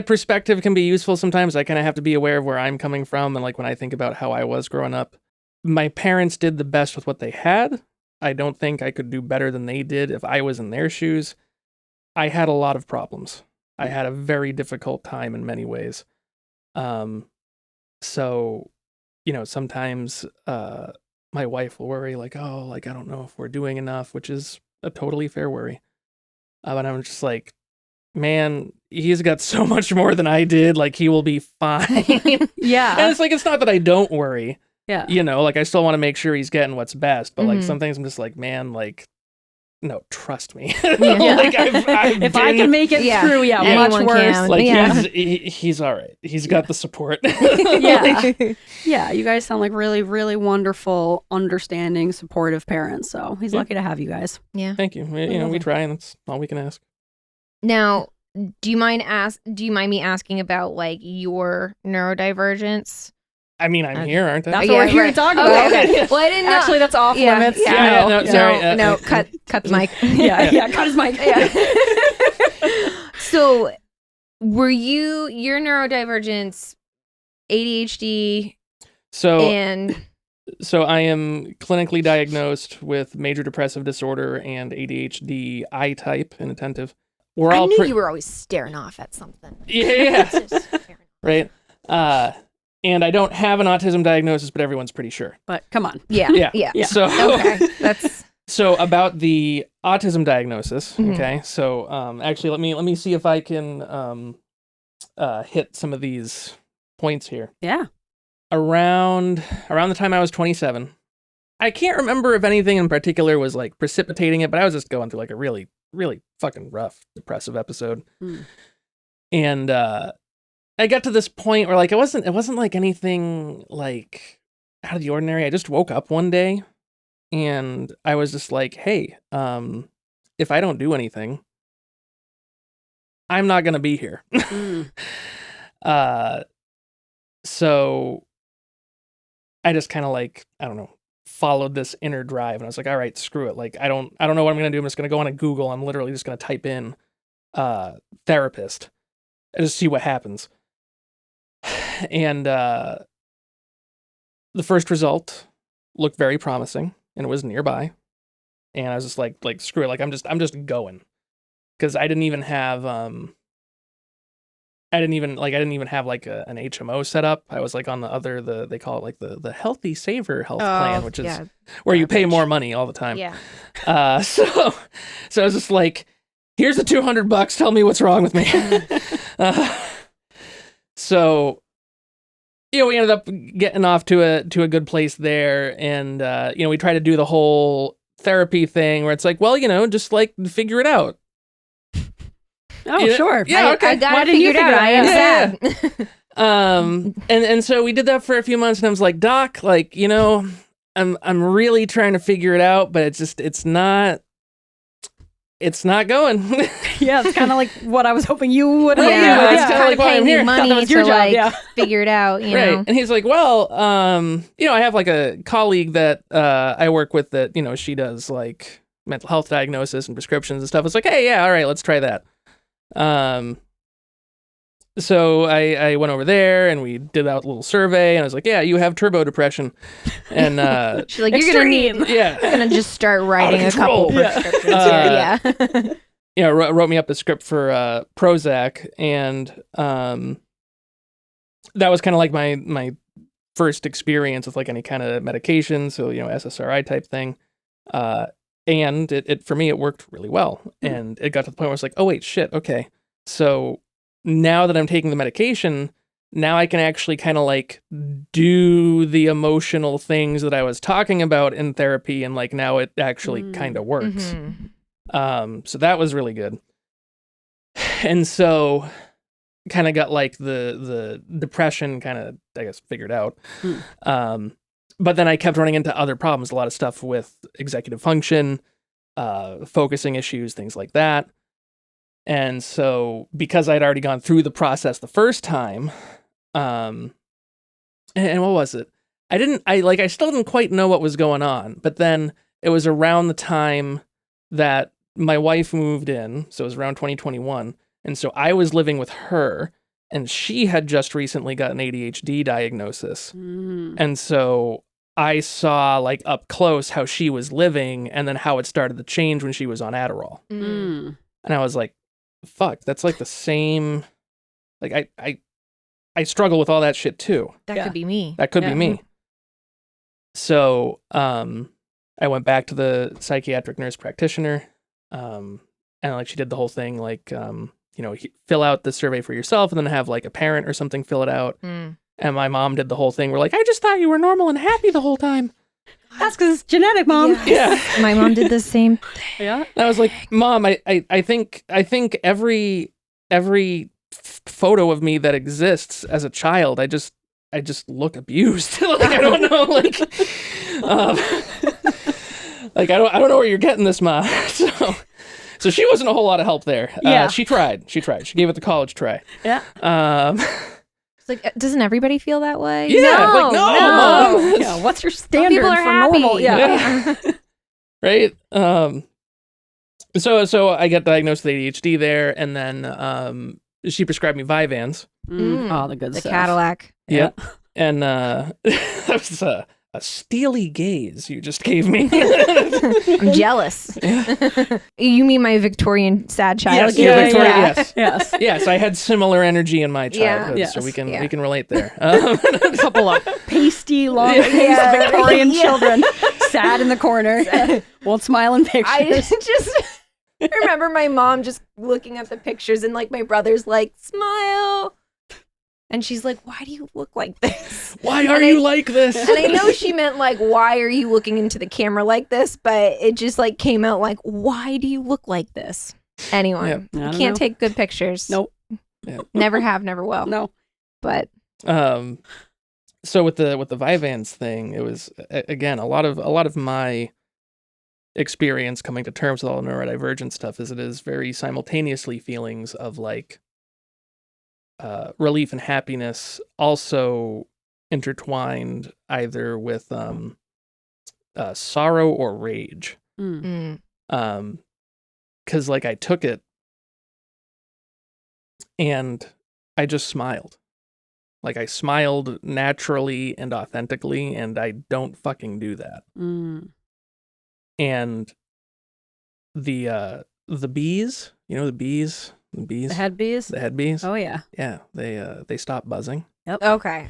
perspective can be useful sometimes. I kind of have to be aware of where I'm coming from. And like when I think about how I was growing up, my parents did the best with what they had. I don't think I could do better than they did if I was in their shoes. I had a lot of problems. I had a very difficult time in many ways. So, sometimes my wife will worry like, oh, like, I don't know if we're doing enough, which is a totally fair worry. But I'm just like, man, he's got so much more than I did. Like, he will be fine. Yeah. And it's like, it's not that I don't worry. Yeah. Like I still want to make sure he's getting what's best. But like sometimes I'm just like, man, like, no, trust me. Like I've if I can make it through, much worse. Can. Like he's all right. He's got the support. Yeah, you guys sound like really, really wonderful, understanding, supportive parents. So he's lucky to have you guys. Yeah. Thank you. We try, and that's all we can ask. Now, do you mind me asking about like your neurodivergence? I mean, I'm here, aren't I? That's what we're here to talk about. Okay. Well, I didn't know. Actually, that's off limits. No, sorry. No, cut the mic. Cut his mic. Yeah. So, were your neurodivergence, ADHD, so I am clinically diagnosed with major depressive disorder and ADHD I-type, inattentive. I knew you were always staring off at something. Yeah. Right. And I don't have an autism diagnosis, but everyone's pretty sure. But come on. Yeah. So, okay. That's so about the autism diagnosis. Okay. So, actually, let me see if I can hit some of these points here. Yeah. Around the time I was 27, I can't remember if anything in particular was like precipitating it, but I was just going through like a really, really fucking rough depressive episode. And I got to this point where like it wasn't like anything like out of the ordinary. I just woke up one day and I was just like, hey, if I don't do anything, I'm not gonna be here. So I just kind of like, I don't know, followed this inner drive, and I was like, all right, screw it. Like I don't know what I'm gonna do. I'm just gonna go on Google. I'm literally just gonna type in therapist and just see what happens. And the first result looked very promising, and it was nearby. And I was just like screw it, like I'm just going, because I didn't even have I didn't even have like an HMO set up. I was like on the other they call it like the Healthy Saver health plan, which is where you pay more money all the time. Yeah. So I was just like, here's the $200. Tell me what's wrong with me. So, we ended up getting off to a good place there, and we tried to do the whole therapy thing where it's like, well, just like figure it out. Oh, sure. Yeah, okay. I got it figured out. I am sad. And so we did that for a few months, and I was like, Doc, like, I'm really trying to figure it out, but it's not going. Yeah, it's kind of like what I was hoping you would. Yeah, that's kind of like why I'm here. Money that was your to job, like figure it out. You right. know? And he's like, well, I have like a colleague that I work with that, she does like mental health diagnosis and prescriptions and stuff. It's like, hey, yeah, all right, let's try that. so I went over there and we did that little survey and I was like, yeah, you have turbo depression. And She's like, you're going to need, yeah, you're going to just start writing a couple prescriptions here. Yeah. you know, wrote me up a script for Prozac, and that was kind of like my first experience with like any kind of medication, so you know, SSRI type thing, and it for me it worked really well, and it got to the point where I was like, oh wait, shit, okay, so now that I'm taking the medication, now I can actually kind of like do the emotional things that I was talking about in therapy, and like now it actually kind of works. So that was really good. And so kind of got like the depression kind of, I guess, figured out. But then I kept running into other problems, a lot of stuff with executive function, focusing issues, things like that. And so because I'd already gone through the process the first time, and what was it? I still didn't quite know what was going on, but then it was around the time that my wife moved in, so it was around 2021, and so I was living with her, and she had just recently got an ADHD diagnosis, and so I saw like up close how she was living, and then how it started to change when she was on Adderall, and I was like, "Fuck, that's like the same." Like I struggle with all that shit too. That could be me. That could be me. So I went back to the psychiatric nurse practitioner. And like she did the whole thing, like, you know, fill out the survey for yourself and then have like a parent or something fill it out. And my mom did the whole thing. We're like, I just thought you were normal and happy the whole time. That's because it's genetic, Mom. Yeah. My mom did the same. Yeah. And I was like, Mom, I think every photo of me that exists as a child, I just look abused. Like, I don't know, like, like I don't know where you're getting this, Ma. So she wasn't a whole lot of help there. Yeah. She tried. She gave it the college try. Yeah. It's like, doesn't everybody feel that way? Yeah. Like, no, Mom. Yeah. What's your standard people are for happy. normal? Yeah. Right. So I got diagnosed with ADHD there, and then she prescribed me Vyvanse. Oh, the good The stuff. Cadillac. Yeah. And that was a steely gaze you just gave me. I'm jealous. You mean my Victorian sad child? Yes, you're Victorian, yes. Yes. Yes, I had similar energy in my childhood, Yes. so we can Yeah. relate there. A couple of pasty, long-faced Victorian children sat in the corner, won't smile in pictures. I just remember my mom just looking at the pictures and like my brother's like, smile. And she's like, why do you look like this? Why are you like this? And I know she meant like, why are you looking into the camera like this? But it just like came out like, why do you look like this? Anyone, Yeah. I you don't can't know. take good pictures. Nope. Yeah. Never have, never will. No. But So with the Vyvanse thing, it was again a lot of my experience coming to terms with all the neurodivergent stuff is it is very simultaneously feelings of like relief and happiness, also intertwined either with sorrow or rage. Because like I took it and I just smiled. Like I smiled naturally and authentically, and I don't fucking do that. And the bees, you know, the bees, The head bees? the head bees. Oh, yeah. Yeah, they stopped buzzing. okay,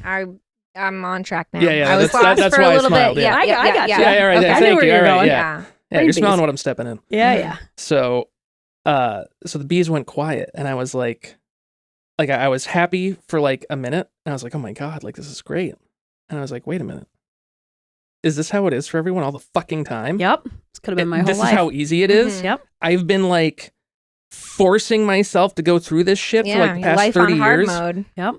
I'm on track now. Yeah, I was that's lost for why a I little smiled, bit. yeah. I got you. Yeah, all right. Okay. I knew Thank where you. you were All right, going. yeah. Yeah, Pretty you're bees. smelling what I'm stepping in. Yeah. So, so the bees went quiet, and I was like I was happy for like a minute, and I was like, oh my God, like this is great. And I was like, wait a minute. Is this how it is for everyone all the fucking time? Yep. This could have been my whole This life. is how easy it is? Yep. I've been like forcing myself to go through this shit for like the your past life 30 on hard years. mode. Yep.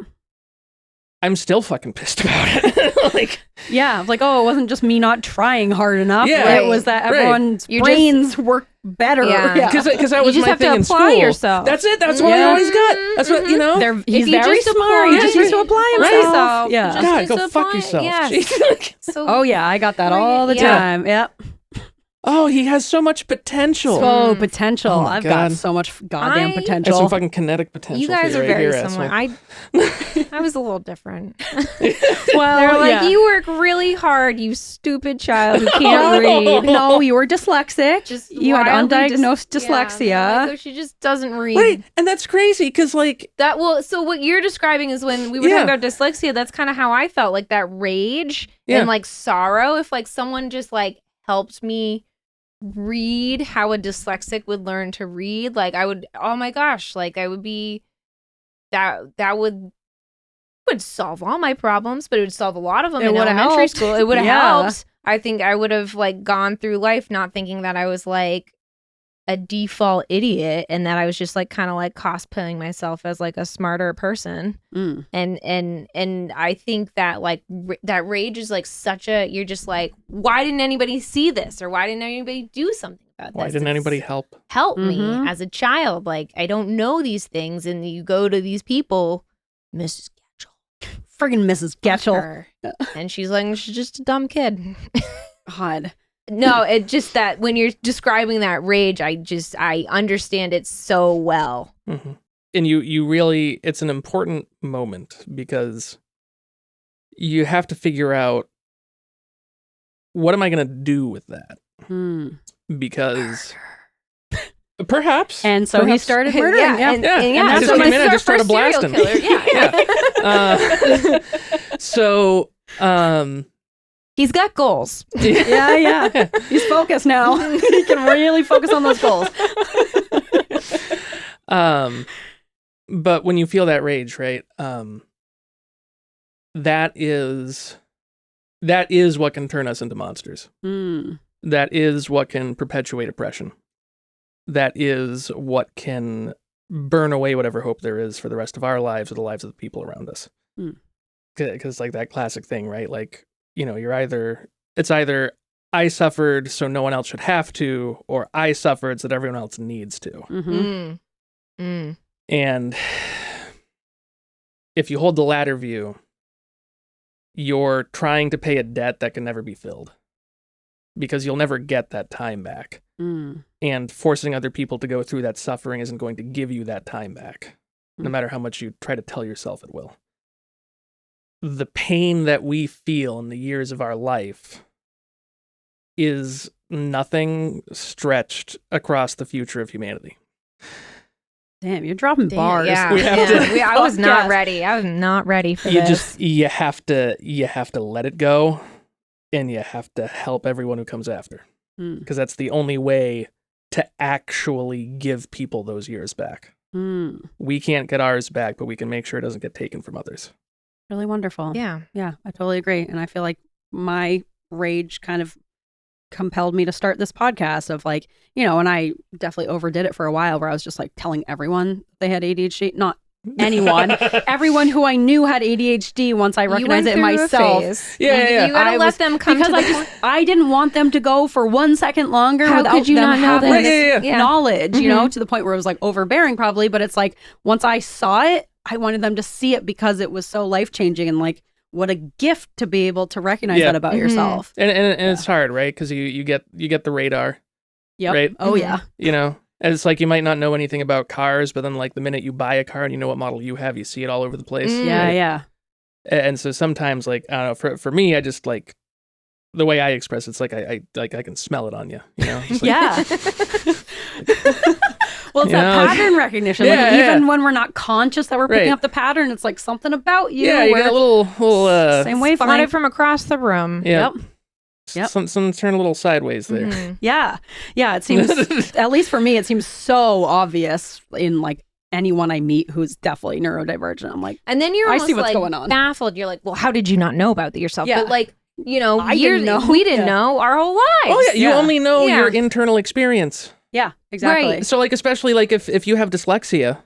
I'm still fucking pissed about it. Like, Yeah. Like, oh, it wasn't just me not trying hard enough. Yeah. It was that Right. everyone's You brains work better. Yeah. because that You was just my have thing to in apply school. yourself. That's it. That's what I Yeah. always got. That's what, you know. He's you very just smart. apply- He just needs to apply Right. himself. Yeah. Just God, needs go to fuck apply- yourself. yes. Jeez. So Oh, yeah. I got that Bring it- all the yeah. time. Yep. Oh, he has so much potential. So potential. Oh my I've God. got so much goddamn I- Has potential. some fucking kinetic potential. You guys for are you right very here, similar. asshole. I was a little different. Well, They're like, yeah. you work really hard, you stupid child who can't read. No, you were dyslexic. Just You had wildly undiagnosed Yeah, they're dyslexia. like, oh, she just doesn't read. Right, and that's crazy because like So what you're describing is when we were Yeah. talking about dyslexia, that's kind of how I felt, like that rage Yeah. and like sorrow. If like someone just like helped me read how a dyslexic would learn to read, like I would, oh my gosh, like I would be that would solve all my problems, but it would solve a lot of them It in would've elementary helped. school. It would have Yeah. helped. I think I would have like gone through life not thinking that I was like a default idiot and that I was just like kind of like cosplaying myself as like a smarter person. Mm. And I think that like that rage is like you're just like, why didn't anybody see this, or why didn't anybody do something about why this? didn't It's- anybody help? help Mhm. me as a child? Like I don't know these things, and you go to these people, Mrs. Friggin' Mrs. Getchell. Her. And she's like, she's just a dumb kid. God. No, it just that when you're describing that rage, I understand it so well. Mm-hmm. And you really, it's an important moment because you have to figure out, what am I going to do with that? Because perhaps. And so he perhaps. started murdering. Yeah. and Yeah. yeah, And so that's this when is I our just started first serial blasting. killer. Yeah. So, He's got goals. Yeah. He's focused now. He can really focus on those goals. but when you feel that rage, right? That is what can turn us into monsters. Mm. That is what can perpetuate oppression. That is what can burn away whatever hope there is for the rest of our lives or the lives of the people around us. Because like that classic thing, right? Like, you know, it's either I suffered so no one else should have to, or I suffered so that everyone else needs to. Mm-hmm. And if you hold the latter view, you're trying to pay a debt that can never be filled because you'll never get that time back. And forcing other people to go through that suffering isn't going to give you that time back, no matter how much you try to tell yourself it will. The pain that we feel in the years of our life is nothing stretched across the future of humanity. Damn, you're dropping bars. Yeah, We have to- I was not Podcast. ready. I was not ready for this. You have to let it go, and you have to help everyone who comes after, because that's the only way to actually give people those years back. We can't get ours back, but we can make sure it doesn't get taken from others. Really wonderful. Yeah. Yeah, I totally agree. And I feel like my rage kind of compelled me to start this podcast of like, you know, and I definitely overdid it for a while where I was just like telling everyone they had ADHD. Not anyone. Everyone who I knew had ADHD once I recognized it in myself. Yeah. You gotta let them come because to I didn't want them to go for 1 second longer How without could you them not know having this? this Yeah. knowledge, you know, to the point where it was like overbearing probably. But it's like once I saw it, I wanted them to see it because it was so life-changing and like what a gift to be able to recognize that about yourself. And it's hard, right? Because you get the radar. Yep. Right? Oh yeah. You know, and it's like you might not know anything about cars, but then like the minute you buy a car and you know what model you have, you see it all over the place. Yeah, right? yeah. And so sometimes, like, I don't know, for me, I just like the way I express it's like I can smell it on you, you know? Just like, Yeah. Well, it's You that know, pattern recognition. Yeah, like even yeah. when we're not conscious that we're picking Right. up the pattern, it's like something about you. yeah, you where get a little same Spot wavelength. it from across the room. yeah. Yep. Some turn a little sideways there. Mhm. Yeah. Yeah. It seems, at least for me, it seems so obvious in like anyone I meet who's definitely neurodivergent. I'm like, And then you're I almost see what's like going on. baffled. You're like, well, how did you not know about that yourself? Yeah. But like, you know, I didn't know. we didn't Yeah. know our whole lives. Oh yeah, you Yeah. only know Yeah. your internal experience. yeah, exactly. Right. So like especially like if you have dyslexia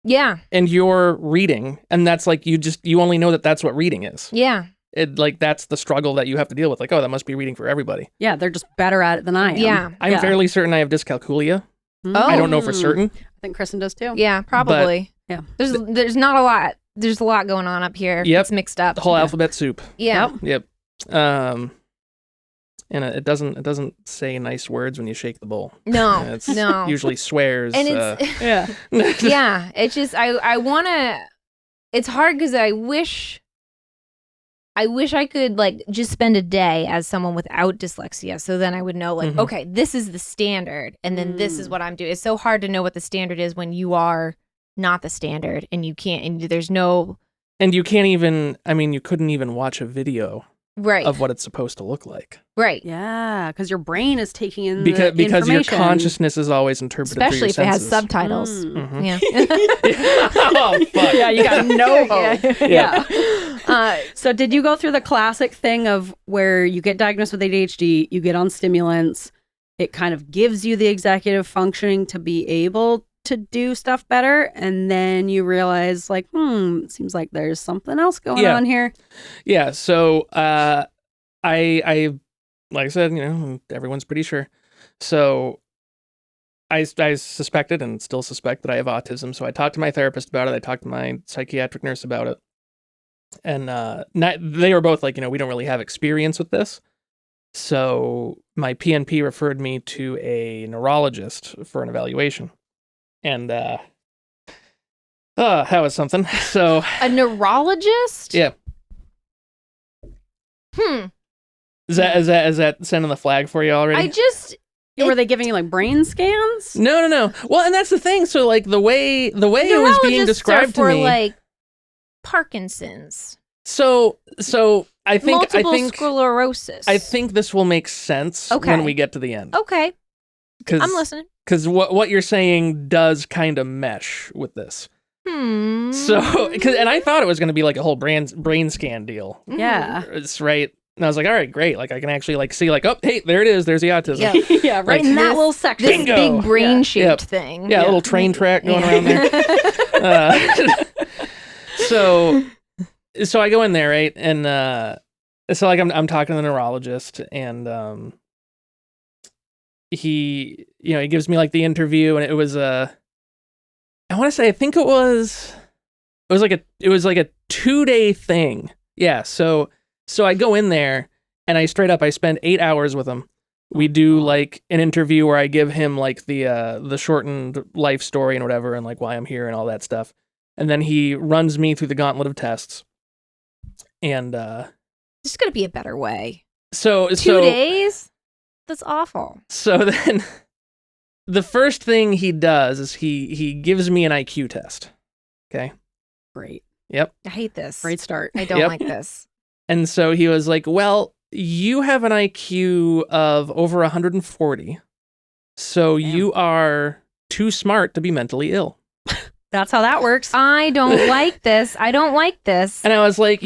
Yeah. and you're reading, and that's like you only know that that's what reading is. Yeah. It like that's the struggle that you have to deal with. Like, oh, that must be reading for everybody. Yeah. They're just better at it than I am. Yeah. I'm Yeah. fairly certain I have dyscalculia. Mm. I don't know for Mm. certain. I think Kristen does too. Yeah. Probably. yeah. There's not a lot. There's a lot going on up here. Yep. It's mixed up. The whole alphabet soup. Yeah. Yep. And it doesn't say nice words when you shake the bowl. No, It's no. usually swears. And it's Yeah. yeah. It's just I want to. It's hard because I wish I could like just spend a day as someone without dyslexia, so then I would know like, okay, this is the standard, and then this is what I'm doing. It's so hard to know what the standard is when you are not the standard, and you can't, and there's no. And you can't even. I mean, you couldn't even watch a video Right. of what it's supposed to look like. Right. Yeah, because your brain is taking in Because the your information. consciousness is always interpreted Especially through if your it has senses. subtitles. Mhm. Yeah. Oh, fuck. Yeah, you got no hope. Yeah. So did you go through the classic thing of where you get diagnosed with ADHD, you get on stimulants, it kind of gives you the executive functioning to be able to do stuff better, and then you realize like, it seems like there's something else going on here. Yeah. So I like I said, everyone's pretty sure. So I suspected and still suspect that I have autism. So I talked to my therapist about it. I talked to my psychiatric nurse about it. And they were both like, we don't really have experience with this. So my PNP referred me to a neurologist for an evaluation. And that was something. So A neurologist? yeah. Is that sending the flag for you already? Were they giving you like brain scans? No. Well, and that's the thing. So like the way it was being described are to me. like Parkinson's. So I think Multiple sclerosis. I think this will make sense when we get to the end. Okay. Cause, I'm listening. Because what you're saying does kind of mesh with this. So, and I thought it was going to be like a whole brain scan deal. Yeah. It's right. And I was like, all right, great. Like I can actually like see like, oh, hey, there it is. There's the autism. Yeah. Yeah, right Like, in that this- little section. This Bingo. big brain-shaped Yep. thing. Yeah, a little train track going around there. So I go in there, right? And so like I'm talking to the neurologist, and he gives me like the interview, and it was I want to say I think it was like a 2-day thing. Yeah, so I go in there and I spend 8 hours with him. We do like an interview where I give him like the shortened life story and whatever, and like why I'm here and all that stuff. And then he runs me through the gauntlet of tests. And There's going to be a better way. so 2 days? That's awful. So then the first thing he does is he gives me an IQ test. Okay. Great. Yep. I hate this. Great start. I don't Yep. like this. And so he was like, well, you have an IQ of over 140. So Damn. you are too smart to be mentally ill. That's how that works. I don't like this. I don't like this. And I was like,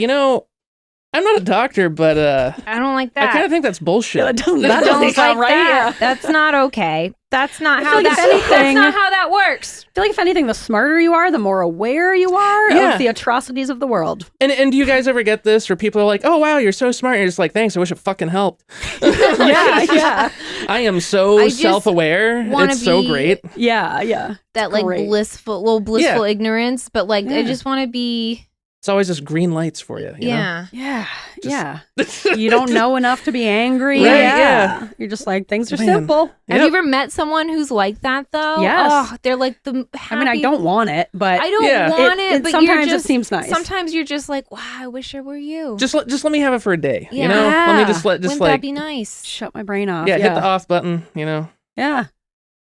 I'm not a doctor, but I don't like that. I kind of think that's bullshit. that doesn't I don't like sound right. that. Yeah. That's not okay. That's not I how feel like that. if anything- That's not how that works. I feel like if anything, the smarter you are, the more aware you are Yeah. of the atrocities of the world. And do you guys ever get this where people are like, oh, wow, you're so smart. And you're just like, thanks. I wish it fucking helped. Yeah. I am so I just self-aware. wanna It's so be- great. Yeah. That like Great. blissful ignorance, but like I Yeah. just want to be. It's always just green lights for you. you know? Yeah. Yeah. Just- You don't know enough to be angry. Right, yeah. You're just like, things are Man. simple. Have Yep. you ever met someone who's like that though? Yes. Oh, they're like the. I mean, I don't want it, but I don't Yeah. want it, but sometimes you're just, it seems nice. Sometimes you're just like, wow, I wish I were you. Just let me have it for a day. Yeah. You know? Let me just Wouldn't that like be nice? shut my brain off. hit the off button. You know. Yeah.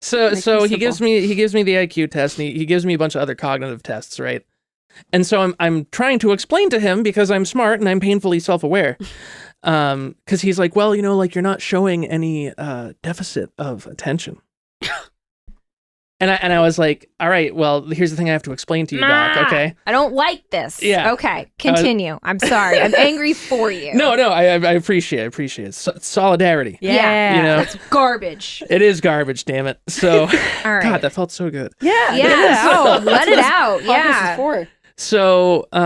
So Makes so it he gives me the IQ test, and he gives me a bunch of other cognitive tests, right? And so I'm trying to explain to him, because I'm smart and I'm painfully self-aware, because he's like, well, like you're not showing any deficit of attention. And I was like, all right, well, here's the thing I have to explain to you, Doc. Nah, Okay. I don't like this. Yeah. Okay. Continue. I'm sorry. I'm angry for you. No, I appreciate it. Solidarity. Yeah. You know, It's garbage. it is garbage, damn it. So, All right. God, that felt so good. Yeah. Yeah. Oh, let it out. Podcast Yeah. is for. So, so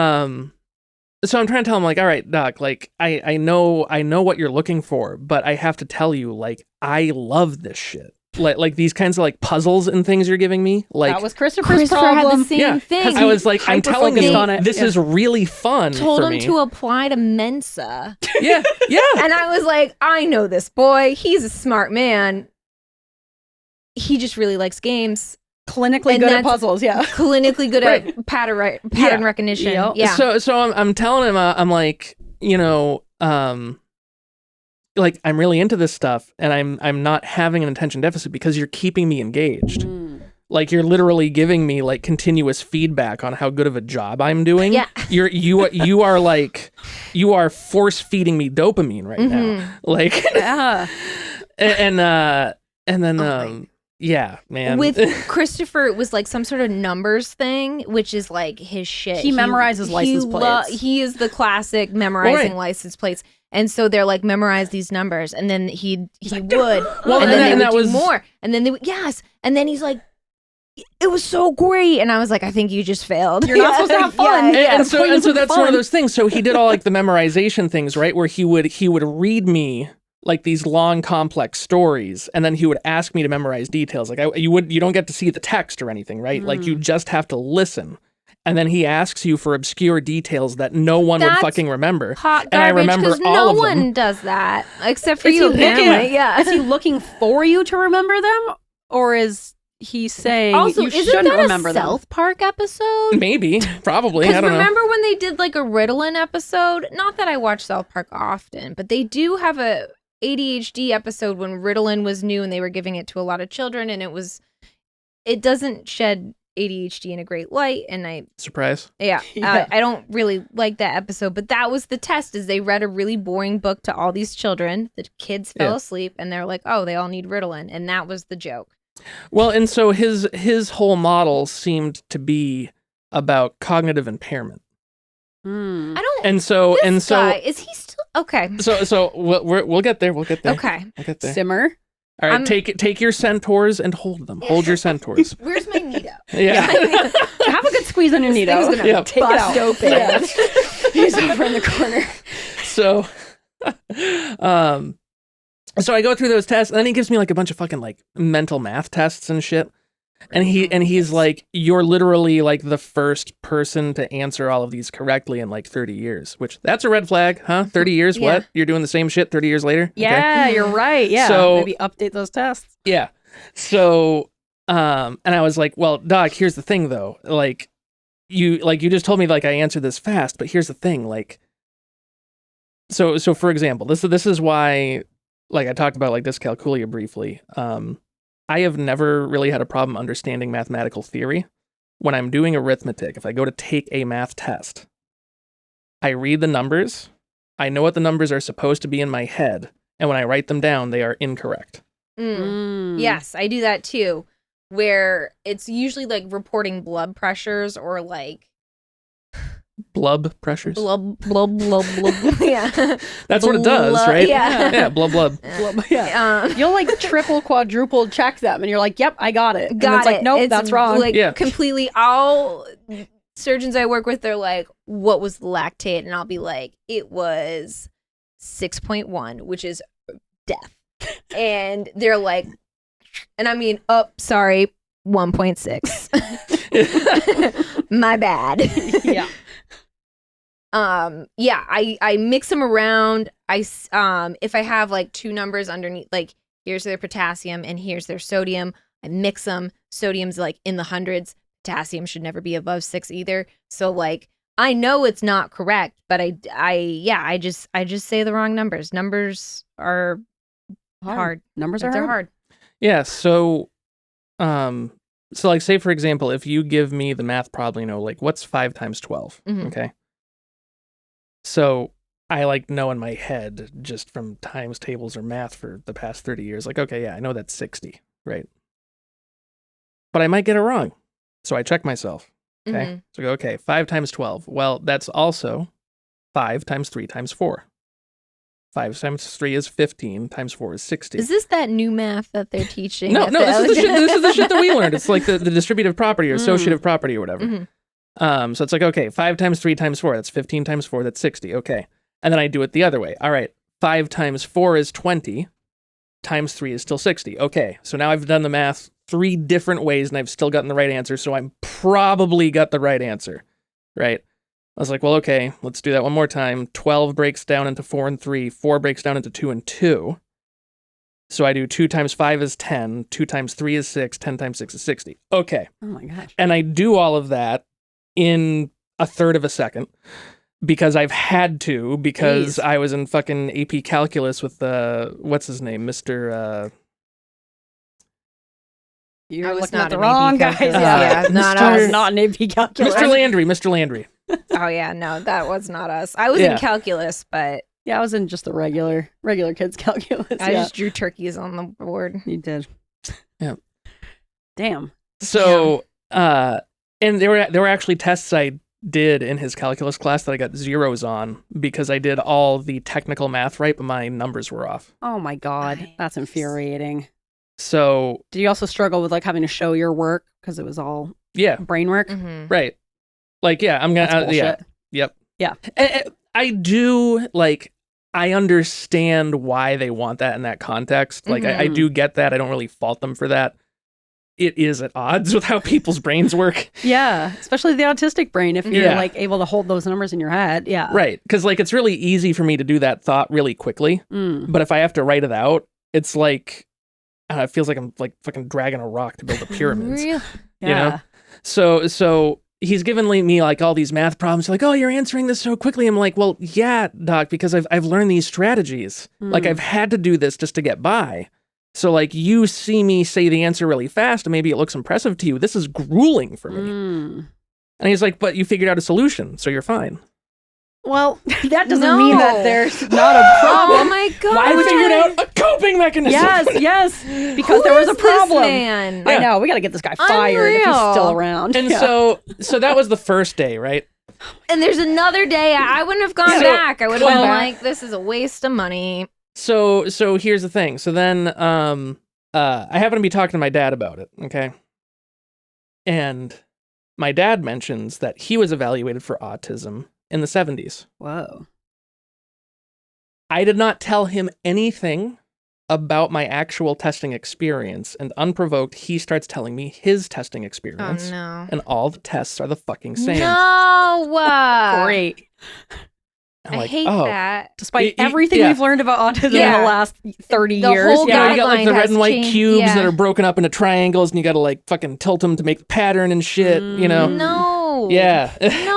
I'm trying to tell him, like, all right, Doc, like, I know what you're looking for, but I have to tell you, like, I love this shit. like these kinds of like puzzles and things you're giving me. Like that was Christopher's Christopher had problem. the same thing. I was like, I'm telling you, on it. this is really fun. Told for him me. to apply to Mensa. Yeah. And I was like, I know this boy. He's a smart man. He just really likes games. Clinically And good at that's- puzzles, yeah. Clinically good Right. at pattern Yeah. recognition. Yep. Yeah. So I'm telling him, I'm like, like I'm really into this stuff, and I'm not having an attention deficit because you're keeping me engaged. Like you're literally giving me like continuous feedback on how good of a job I'm doing. Yeah. You are like you are force feeding me dopamine right now. Like Yeah. and then Oh yeah, man. With Christopher, it was like some sort of numbers thing, which is like his shit. He memorizes license plates. He is the classic memorizing Right. license plates. And so they're like, memorize these numbers. And then he would. Well, and and then they that would was- do more. And then they would, yes. And then he's like, it was so great. And I was like, I think you just failed. You're not supposed to have fun. Yeah, yeah. And so that's one fun. of those things. So he did all like the memorization things, right? Where he would read me like these long complex stories, and then he would ask me to memorize details. Like you don't get to see the text or anything, right? Like you just have to listen. And then he asks you for obscure details that no one would That's fucking remember. Hot And I garbage, remember 'cause all no of them. one does that except for Is he you, looking- apparently. Yeah. Is he looking for you to remember them? Or is he saying Also, you isn't shouldn't that remember a them? South Park episode? Maybe, probably. I Because don't know. remember when they did like a Ritalin episode? Not that I watch South Park often, but they do have a ADHD episode when Ritalin was new and they were giving it to a lot of children, and it doesn't shed ADHD in a great light. And Surprise. yeah. Yeah. I don't really like that episode, but that was the test. Is they read a really boring book to all these children. The kids fell Yeah. asleep, and they're like, "Oh, they all need Ritalin," and that was the joke. Well, and so his whole model seemed to be about cognitive impairment. Hmm. I don't. And so This guy, is he still okay? so we'll get there. We'll get there. Okay. We'll get there. Simmer. All right, I'm- take your centaurs and hold them. Hold your centaurs. Where's my Nito? Yeah. Have a good squeeze on your This Nito. thing's gonna Yeah. Take it bust out. open. Yeah. He's over in the corner. So so I go through those tests, and then he gives me like a bunch of fucking like mental math tests and shit. And he's like, you're literally like the first person to answer all of these correctly in like 30 years, which that's a red flag, huh? 30 years? Yeah. What? You're doing the same shit 30 years later? Okay. Yeah, you're right. Yeah. So- maybe update those tests. Yeah. So, and I was like, well, Doc, here's the thing though. Like you just told me like I answered this fast, but here's the thing. Like, so for example, this is why, like I talked about like dyscalculia briefly. I have never really had a problem understanding mathematical theory. When I'm doing arithmetic, if I go to take a math test, I read the numbers. I know what the numbers are supposed to be in my head. And when I write them down, they are incorrect. Mm. Yes, I do that too. Where it's usually like reporting blood pressures or like Blub pressures. blub blub blub blub. Yeah, That's what it does, Blub- right? yeah. Yeah, blub blub. Yeah. You'll like triple, quadruple check them, and you're like, "Yep, I got it." And got it's like, it. nope, It's that's wrong. Like Yeah. completely. All surgeons I work with, they're like, "What was the lactate?" And I'll be like, "It was 6.1, which is death." And they're like, and I mean, oh, sorry, 1.6. My bad. yeah. Yeah, I mix them around. If I have like two numbers underneath, like here's their potassium and here's their sodium, I mix them. Sodium's like in the hundreds. Potassium should never be above 6 either. So like I know it's not correct, but I just say the wrong numbers. Numbers are hard. Numbers are They're hard. hard. Yeah, so like say for example, if you give me the math problem, like what's 5 times 12? Mhm. Okay. So I like know in my head just from times tables or math for the past 30 years, like, okay, yeah, I know that's 60, right? But I might get it wrong. So I check myself. Okay. Mhm. So I go, okay, 5 times 12. Well, that's also 5 times 3 times 4. 5 times 3 is 15, times 4 is 60. Is this that new math that they're teaching? No, at no, the- this is the shit that we learned. It's like the distributive property or associative property or whatever. Mhm. So it's like, okay, 5 times 3 times 4, that's 15 times 4, that's 60. Okay. And then I do it the other way. All right, 5 times 4 is 20. times 3 is still 60. Okay, so now I've done the math 3 different ways and I've still gotten the right answer, so I'm probably got the right answer, right? I was like, well, okay, let's do that one more time. 12 breaks down into 4 and 3. 4 breaks down into 2 and 2. So I do 2 times 5 is 10. 2 times 3 is 6. 10 times 6 is 60. Okay. Oh my gosh. And I do all of that in a third of a second because I've had to, because Jeez. I was in fucking AP Calculus with, what's his name? Mr. You're I was looking not at the an wrong AP guys. calculus. Yeah, Not I was us. not an AP calculus. Mr. Landry. Oh yeah, no, that was not us. I was Yeah. in calculus, but Yeah, I was in just the regular kids calculus. I yeah, just drew turkeys on the board. you did. Yeah. Damn. So, and there were actually tests I did in his calculus class that I got zeros on because I did all the technical math right, but my numbers were off. Oh my god, Nice. that's infuriating. So, Did you also struggle with like having to show your work because it was all yeah, brain work? Mm-hmm. right. Like, yeah, I'm That's gonna, bullshit. yep. Yeah. I do, like, I understand why they want that in that context. Like, I Mhm. do get that. I don't really fault them for that. It is at odds with how people's brains work. Yeah, especially the autistic brain. If you're Yeah. like able to hold those numbers in your head, yeah. Right. Because, like, it's really easy for me to do that thought really quickly. Mm. But if I have to write it out, it's like, it feels like I'm like fucking dragging a rock to build the pyramids. Real? Yeah. You know? So he's given me like all these math problems. Like, oh, you're answering this so quickly. I'm like, well, yeah, doc, because I've learned these strategies. Like, Mm. I've had to do this just to get by. So, like, you see me say the answer really fast and maybe it looks impressive to you. This is grueling for me. Mm. And he's like, but you figured out a solution, so you're fine. Well, that doesn't mean that there's not a Oh problem. my god! Why I would you figured out a coping mechanism. Yes, because there was a Who is this problem. man? I know. We got to get this guy fired if he's Unreal. still around. And Yeah. so that was the first day, right? And there's another day I wouldn't have gone So, back. I would have been well- like, this is a waste of money. So here's the thing. So then I happen to be talking to my dad about it, okay? And my dad mentions that he was evaluated for autism in the 70s. Whoa. I did not tell him anything about my actual testing experience, and unprovoked, he starts telling me his testing Oh experience. no. And all the tests are the fucking same. No. Great. I'm I like, hate oh. that. Despite Y- y- everything yeah. we've learned about autism in Yeah. the last 30 The years. whole Yeah, you got like the guideline red and has white changed, cubes yeah. that are broken up into triangles, and you got to like fucking tilt them to make the pattern and shit, you know? No. Yeah,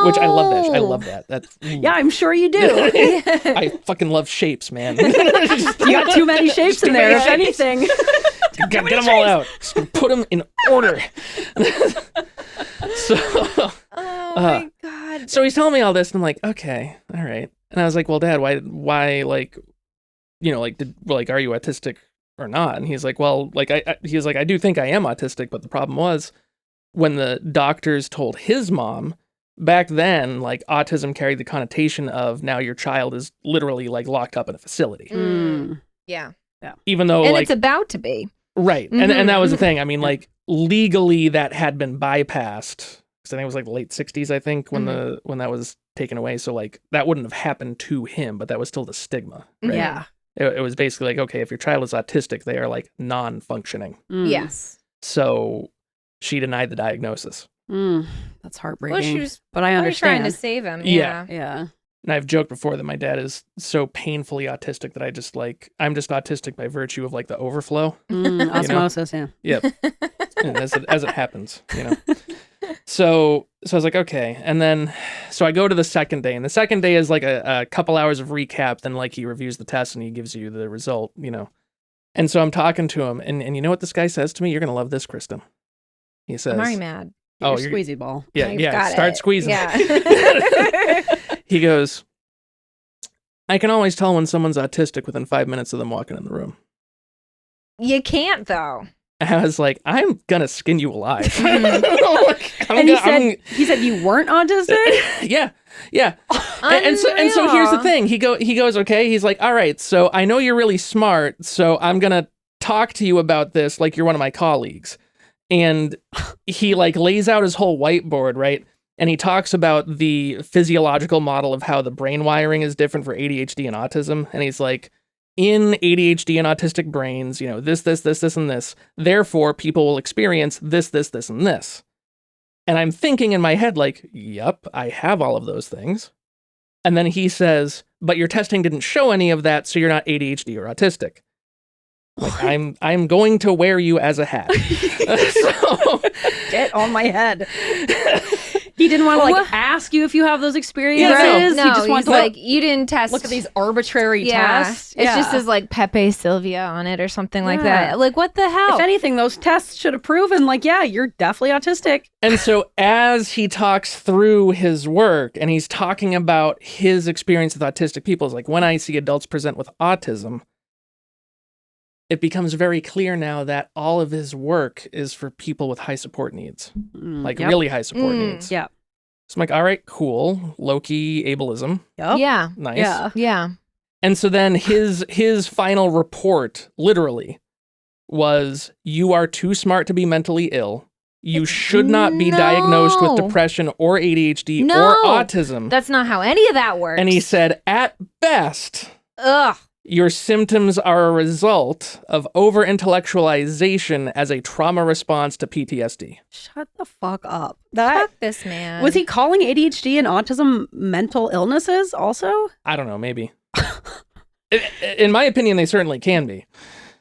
which I love that. I No. love that. That's Yeah, I'm sure you do. I fucking love shapes, man. Just You got too many shapes in too there, many if anything. get them all out. Just put them in order. Oh my god. So he's telling me all this, and I'm like, okay, all right. And I was like, well, Dad, why, like, you know, like, are you autistic or not? And he's like, well, like, he's like, I do think I am autistic, but the problem was when the doctors told his mom. Back then, like, autism carried the connotation of now your child is literally like locked up in a facility, Mm. Yeah. even though And like it's about to be. right, Mhm. and that was the thing. I mean, like, legally that had been bypassed because I think it was like the late '60s. I think when when that was taken away. So like that wouldn't have happened to him, but that was still the stigma. Right? Yeah. It was basically like, okay, if your child is autistic, they are like non-functioning. Mm. Yes. So she denied the diagnosis. Mm. That's heartbreaking. Well, she was but I probably trying understand. to save him. Yeah. Yeah. Yeah. And I've joked before that my dad is so painfully autistic that I'm just autistic by virtue of like the overflow. Mm, osmosis, yeah. Yep. And as it happens, you know. So I was like, okay. And then, so I go to the second day, and the second day is like a couple hours of recap. Then like he reviews the test and he gives you the result, you know. And so I'm talking to him, and you know what this guy says to me? You're going to love this, Kristen. He says, I'm already mad. Oh, Your you're- squeezy ball. yeah, I've yeah, got start it. squeezing. Yeah. He goes, I can always tell when someone's autistic within 5 minutes of them walking in the room. You can't though. I was like, I'm gonna skin you alive. And he said you weren't autistic? yeah. And so here's the thing. He goes, okay. He's like, all right. So I know you're really smart. So I'm gonna talk to you about this like you're one of my colleagues. And he like lays out his whole whiteboard, right? And he talks about the physiological model of how the brain wiring is different for ADHD and autism. And he's like, in ADHD and autistic brains, this, and this. Therefore, people will experience this, and this. And I'm thinking in my head, like, yep, I have all of those things. And then he says, but your testing didn't show any of that, so you're not ADHD or autistic. Like, I'm going to wear you as a hat. So, get on my head. He didn't want to ask you if you have those experiences. Right. No, he just wanted to you didn't test. look at these arbitrary tests. It just says Pepe Sylvia on it or something like that. Like, what the hell? If anything, those tests should have proven you're definitely autistic. And so as he talks through his work and he's talking about his experience with autistic people, it's like, when I see adults present with autism, it becomes very clear now that all of his work is for people with high support needs, really high support needs. Yeah. So I'm like, all right, cool. Low-key ableism. Yep. Yeah. Nice. Yeah. And so then his final report literally was, you are too smart to be mentally ill. You should not be diagnosed with depression or ADHD or autism. That's not how any of that works. And he said, at best, your symptoms are a result of over-intellectualization as a trauma response to PTSD. Shut the fuck up. Fuck this man. Was he calling ADHD and autism mental illnesses also? I don't know, maybe. In my opinion, they certainly can be.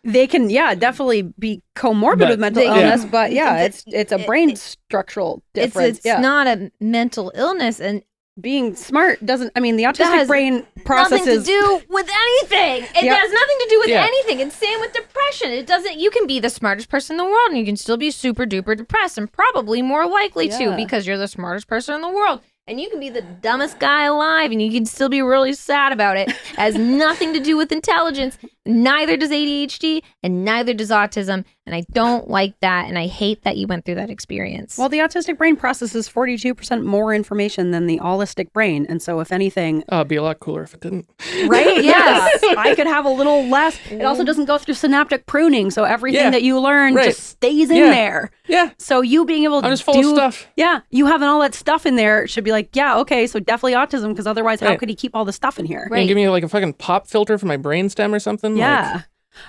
They can, definitely be comorbid with mental illness, but it's a brain structural difference. It's not a mental illness, and being smart doesn't, the autistic brain processes nothing to do with anything. It has nothing to do with anything. And same with depression. It doesn't, you can be the smartest person in the world and you can still be super duper depressed, and probably more likely to, because you're the smartest person in the world. And you can be the dumbest guy alive and you can still be really sad about it. It has nothing to do with intelligence. Neither does ADHD and neither does autism. And I don't like that. And I hate that you went through that experience. Well, the autistic brain processes 42% more information than the allistic brain. And so if anything... it'd be a lot cooler if it didn't. Right? Yes. I could have a little less. It also doesn't go through synaptic pruning. So everything that you learn just stays in there. Yeah. So you being able to I'm just full of stuff. Yeah. You having all that stuff in there should be like, okay, so definitely autism, because otherwise how could he keep all the stuff in here? Right. Can you give me a fucking pop filter for my brainstem or something? Yeah.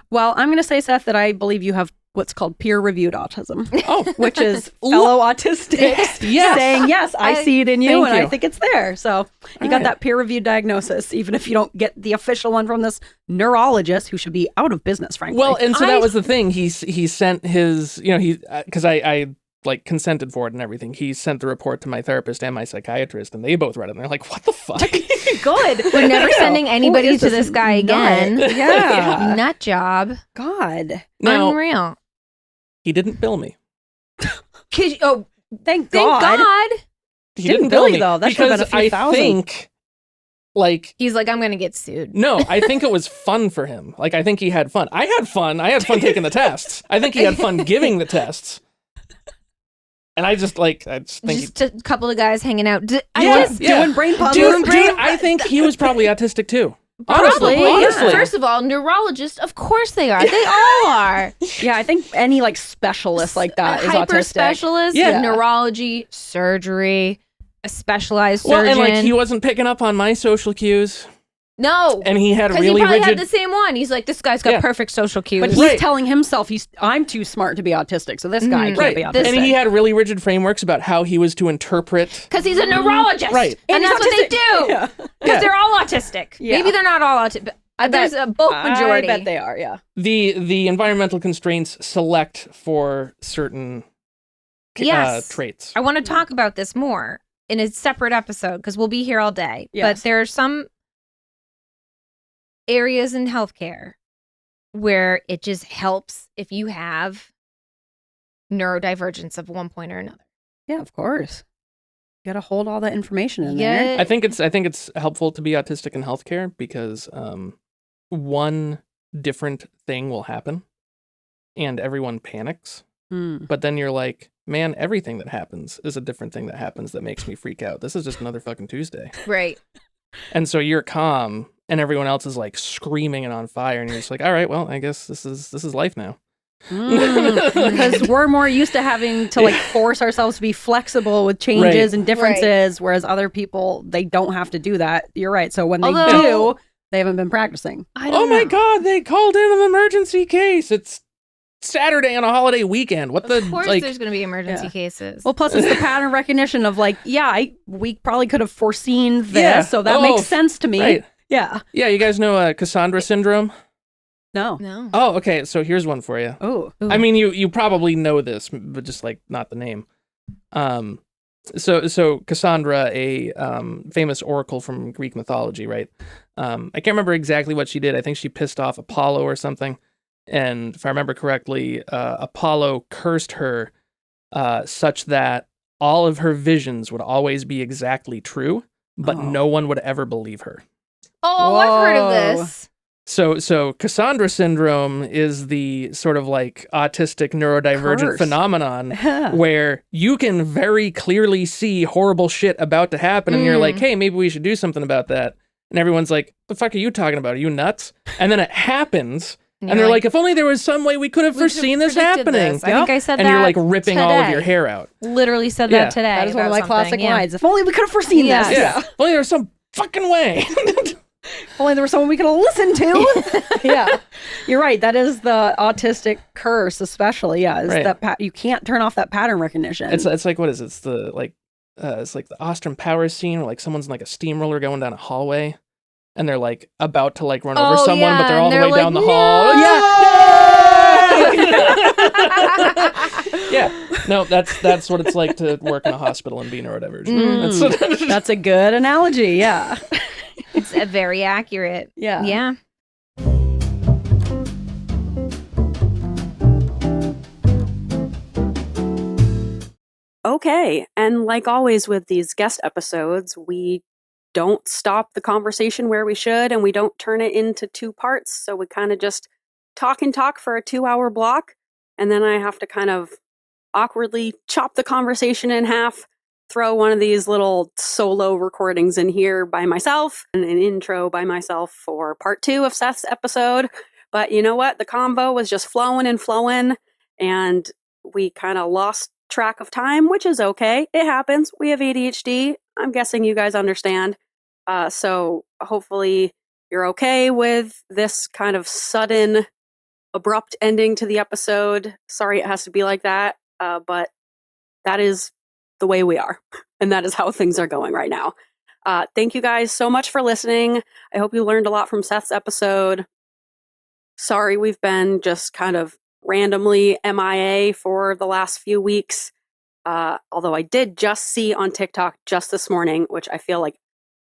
Well, I'm going to say, Seth, that I believe you have what's called peer-reviewed autism. Which is fellow autistics saying, yes, I see it in you and I think it's there. So you got that peer-reviewed diagnosis, even if you don't get the official one from this neurologist who should be out of business, frankly. Well, and so that was the thing. He sent his, because I consented for it and everything. He sent the report to my therapist and my psychiatrist, and they both read it. And they're like, "What the fuck?" Good. We're never sending anybody to this guy again. Yeah. Nut job. God. Now, unreal. He didn't bill me. Thank God. Thank God. He didn't bill me though. That should have been a few thousand. I think, he's like, I'm gonna get sued. No, I think it was fun for him. I think he had fun. I had fun. I had fun taking the tests. I think he had fun giving the tests. And I just think just a couple of guys hanging out. Doing brain puzzles. I think he was probably autistic too. Honestly. Honestly. First of all, neurologists, of course they are. They all are. Yeah, I think any specialist like that is autistic. Hyper specialist, neurology, surgery, a specialized surgeon. Well, and he wasn't picking up on my social cues. No. And he had really he probably rigid... had the same one. He's like, this guy's got perfect social cues. But he's telling himself, I'm too smart to be autistic, so this guy can't be autistic. And he had really rigid frameworks about how he was to interpret... Because he's a neurologist. Right. And that's what they do. Because they're all autistic. Yeah. Maybe they're not all autistic, but there's a bulk majority. I bet they are, yeah. The environmental constraints select for certain traits. I want to talk about this more in a separate episode, because we'll be here all day. Yes. But there are some areas in healthcare where it just helps if you have neurodivergence of one point or another. Yeah, of course. You got to hold all that information in there. I think it's helpful to be autistic in healthcare because one different thing will happen and everyone panics. But then you're like, man, everything that happens is a different thing that happens that makes me freak out. This is just another fucking Tuesday. Right. And so you're calm and everyone else is screaming and on fire, and you're just like, all right, well, I guess this is life now. Because we're more used to having to force ourselves to be flexible with changes and differences, whereas other people, they don't have to do that. You're right. So when they do, They haven't been practicing. I don't Oh my know. God, they called in an emergency case. It's Saturday on a holiday weekend. What the Of course, like? there's going to be emergency Yeah. cases. Well, plus it's the pattern recognition of like, we probably could have foreseen this, Yeah. so that Oh, makes sense to me. Right. Yeah. Yeah, you guys know Cassandra syndrome? No. no. Oh, okay. So here's one for you. Oh. I mean, you probably know this, but just like not the name. So Cassandra, a famous oracle from Greek mythology, right? I can't remember exactly what she did. I think she pissed off Apollo or something. And if I remember correctly, Apollo cursed her such that all of her visions would always be exactly true, but Oh. no one would ever believe her. Oh, I've heard of Whoa. this. So Cassandra syndrome is the sort of like autistic neurodivergent Curse. phenomenon Yeah. where you can very clearly see horrible shit about to happen and you're like, hey, maybe we should do something about that. And everyone's like, the fuck are you talking about? Are you nuts? And then it happens. And they're like, if only there was some way we could have "We could've foreseen this predicted happening. this." I think I said And that you're like ripping all of today. your hair out. Literally said Yeah. that today. That is one of my about classic something, yeah. lines. If only we could have foreseen Yeah. this. Yeah. If only there was some fucking way. If only there was someone we could have listened to. Yeah. You're right. That is the autistic curse, especially. Yeah. Is Right. that you can't turn off that pattern recognition. It's like, what is it? It's the like it's like the Austin Powers scene where like someone's in like a steamroller going down a hallway and they're like about to like run over Oh, someone, but yeah, they're all and the they're way like, down the "No!" hall. Yeah. No, that's what it's like to work in a hospital and be neurodivergent. That's That's a good analogy. Yeah. It's very accurate. Yeah. Yeah. Okay, and like always with these guest episodes, we don't stop the conversation where we should, and we don't turn it into two parts. So we kind of just talk and talk for a 2-hour block, and then I have to kind of awkwardly chop the conversation in half, throw one of these little solo recordings in here by myself, and an intro by myself for part 2 of Seth's episode. But you know what? The convo was just flowing and flowing, and we kind of lost track of time, which is okay. It happens. We have ADHD. I'm guessing you guys understand. So hopefully you're okay with this kind of sudden, abrupt ending to the episode. Sorry it has to be like that, but that is the way we are, and that is how things are going right now. Thank you guys so much for listening. I hope you learned a lot from Seth's episode. Sorry we've been just kind of randomly MIA for the last few weeks. Although I did just see on TikTok just this morning, which I feel like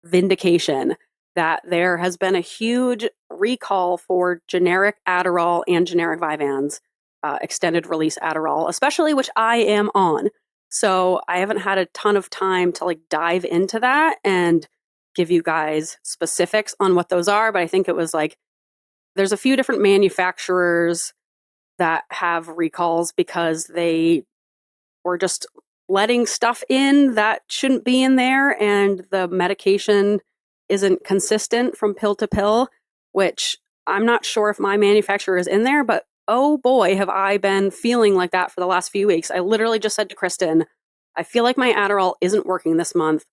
vindication, that there has been a huge recall for generic Adderall and generic Vyvanse, extended release Adderall, especially, which I am on. So I haven't had a ton of time to like dive into that and give you guys specifics on what those are. But I think it was like, there's a few different manufacturers that have recalls because they were just letting stuff in that shouldn't be in there, and the medication isn't consistent from pill to pill, which I'm not sure if my manufacturer is in there, but oh boy, have I been feeling like that for the last few weeks. I literally just said to Kristen, I feel like my Adderall isn't working this month.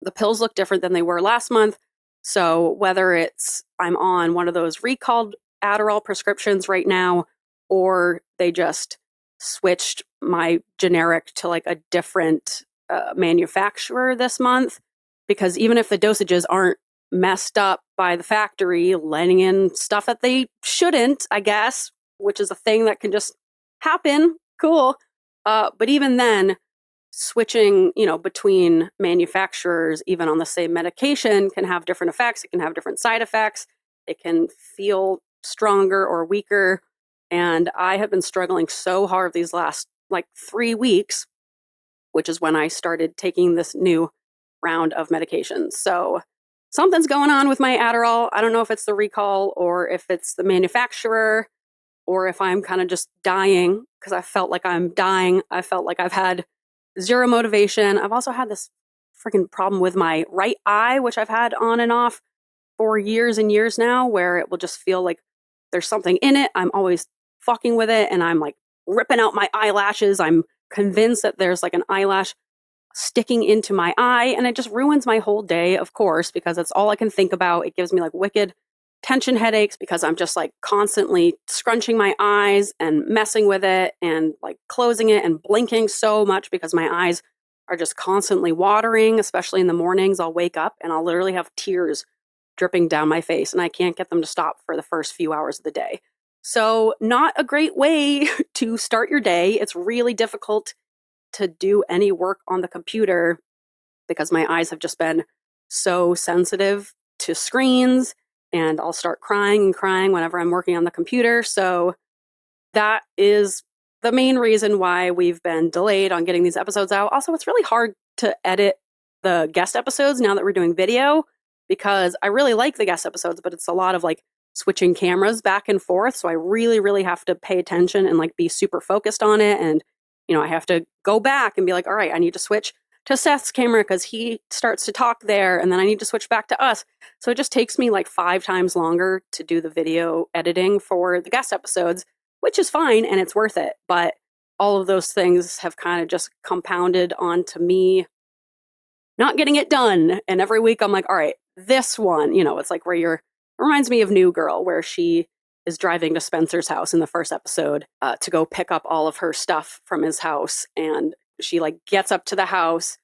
The pills look different than they were last month. So whether it's I'm on one of those recalled Adderall prescriptions right now, or they just switched my generic to like a different manufacturer this month, because even if the dosages aren't messed up by the factory letting in stuff that they shouldn't, I guess, which is a thing that can just happen, cool. But even then, switching, between manufacturers, even on the same medication, can have different effects. It can have different side effects. It can feel stronger or weaker. And I have been struggling so hard these last 3 weeks, which is when I started taking this new round of medications. So something's going on with my Adderall. I don't know if it's the recall or if it's the manufacturer or if I'm kind of just dying, because I felt like I'm dying. I felt like I've had zero motivation. I've also had this freaking problem with my right eye, which I've had on and off for years and years now, where it will just feel like there's something in it. I'm always fucking with it, and I'm like ripping out my eyelashes. I'm convinced that there's like an eyelash sticking into my eye, and it just ruins my whole day, of course, because that's all I can think about. It gives me like wicked tension headaches because I'm just like constantly scrunching my eyes and messing with it and like closing it and blinking so much because my eyes are just constantly watering, especially in the mornings. I'll wake up and I'll literally have tears dripping down my face, and I can't get them to stop for the first few hours of the day. So not a great way to start your day. It's really difficult to do any work on the computer because my eyes have just been so sensitive to screens, and I'll start crying and crying whenever I'm working on the computer. So that is the main reason why we've been delayed on getting these episodes out. Also, it's really hard to edit the guest episodes now that we're doing video, because I really like the guest episodes, but it's a lot of like switching cameras back and forth. So I really, really have to pay attention and like be super focused on it. And, you know, I have to go back and be like, all right, I need to switch to Seth's camera because he starts to talk there. And then I need to switch back to us. So it just takes me like 5 times longer to do the video editing for the guest episodes, which is fine and it's worth it. But all of those things have kind of just compounded onto me not getting it done. And every week I'm like, all right, this one, you know, it's like where reminds me of New Girl, where she is driving to Spencer's house in the first episode to go pick up all of her stuff from his house. And she like gets up to the house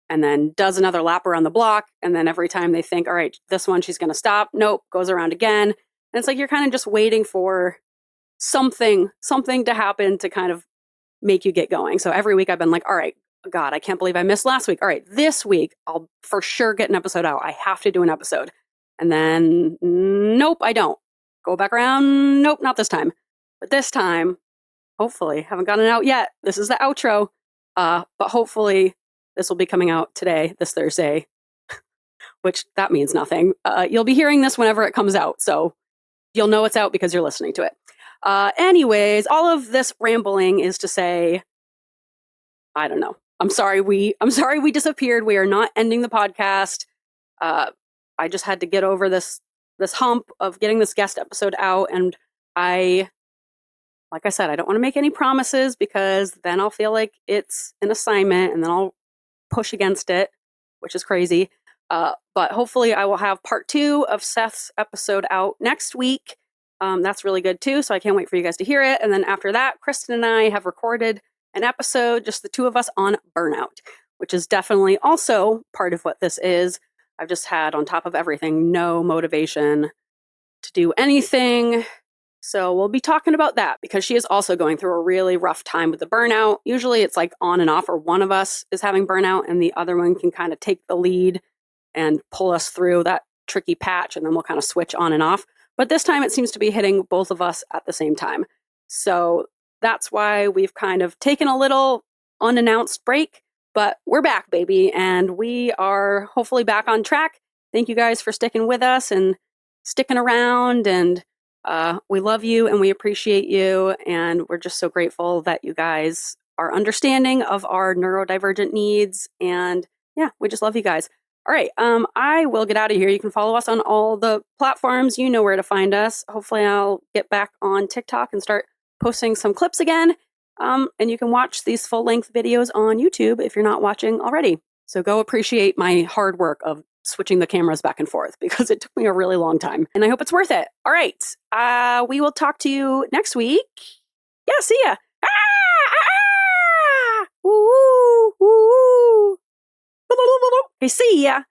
and then does another lap around the block. And then every time they think, all right, this one, she's going to stop. Nope, goes around again. And it's like, you're kind of just waiting for something to happen to kind of make you get going. So every week I've been like, all right, God, I can't believe I missed last week. All right, this week I'll for sure get an episode out. I have to do an episode. And then, nope, I don't. Go back around. Nope, not this time. But this time, hopefully, haven't gotten it out yet. This is the outro. But hopefully this will be coming out today, this Thursday, which that means nothing. You'll be hearing this whenever it comes out. So you'll know it's out because you're listening to it. Anyways, all of this rambling is to say, I don't know. I'm sorry we disappeared. We are not ending the podcast. I just had to get over this hump of getting this guest episode out. And like I said, I don't want to make any promises because then I'll feel like it's an assignment and then I'll push against it, which is crazy. But hopefully I will have part 2 of Seth's episode out next week. That's really good too. So I can't wait for you guys to hear it. And then after that, Kristen and I have recorded an episode, just the 2 of us, on burnout, which is definitely also part of what this is. I've just had, on top of everything, no motivation to do anything. So we'll be talking about that because she is also going through a really rough time with the burnout. Usually it's like on and off, or one of us is having burnout and the other one can kind of take the lead and pull us through that tricky patch, and then we'll kind of switch on and off. But this time it seems to be hitting both of us at the same time. So that's why we've kind of taken a little unannounced break, but we're back, baby, and we are hopefully back on track. Thank you guys for sticking with us and sticking around, and we love you and we appreciate you, and we're just so grateful that you guys are understanding of our neurodivergent needs, and yeah, we just love you guys. All right, I will get out of here. You can follow us on all the platforms. You know where to find us. Hopefully I'll get back on TikTok and start posting some clips again. And you can watch these full-length videos on YouTube if you're not watching already. So go appreciate my hard work of switching the cameras back and forth because it took me a really long time. And I hope it's worth it. All right, we will talk to you next week. Yeah, see ya. Woo, woo, woo. Okay, see ya.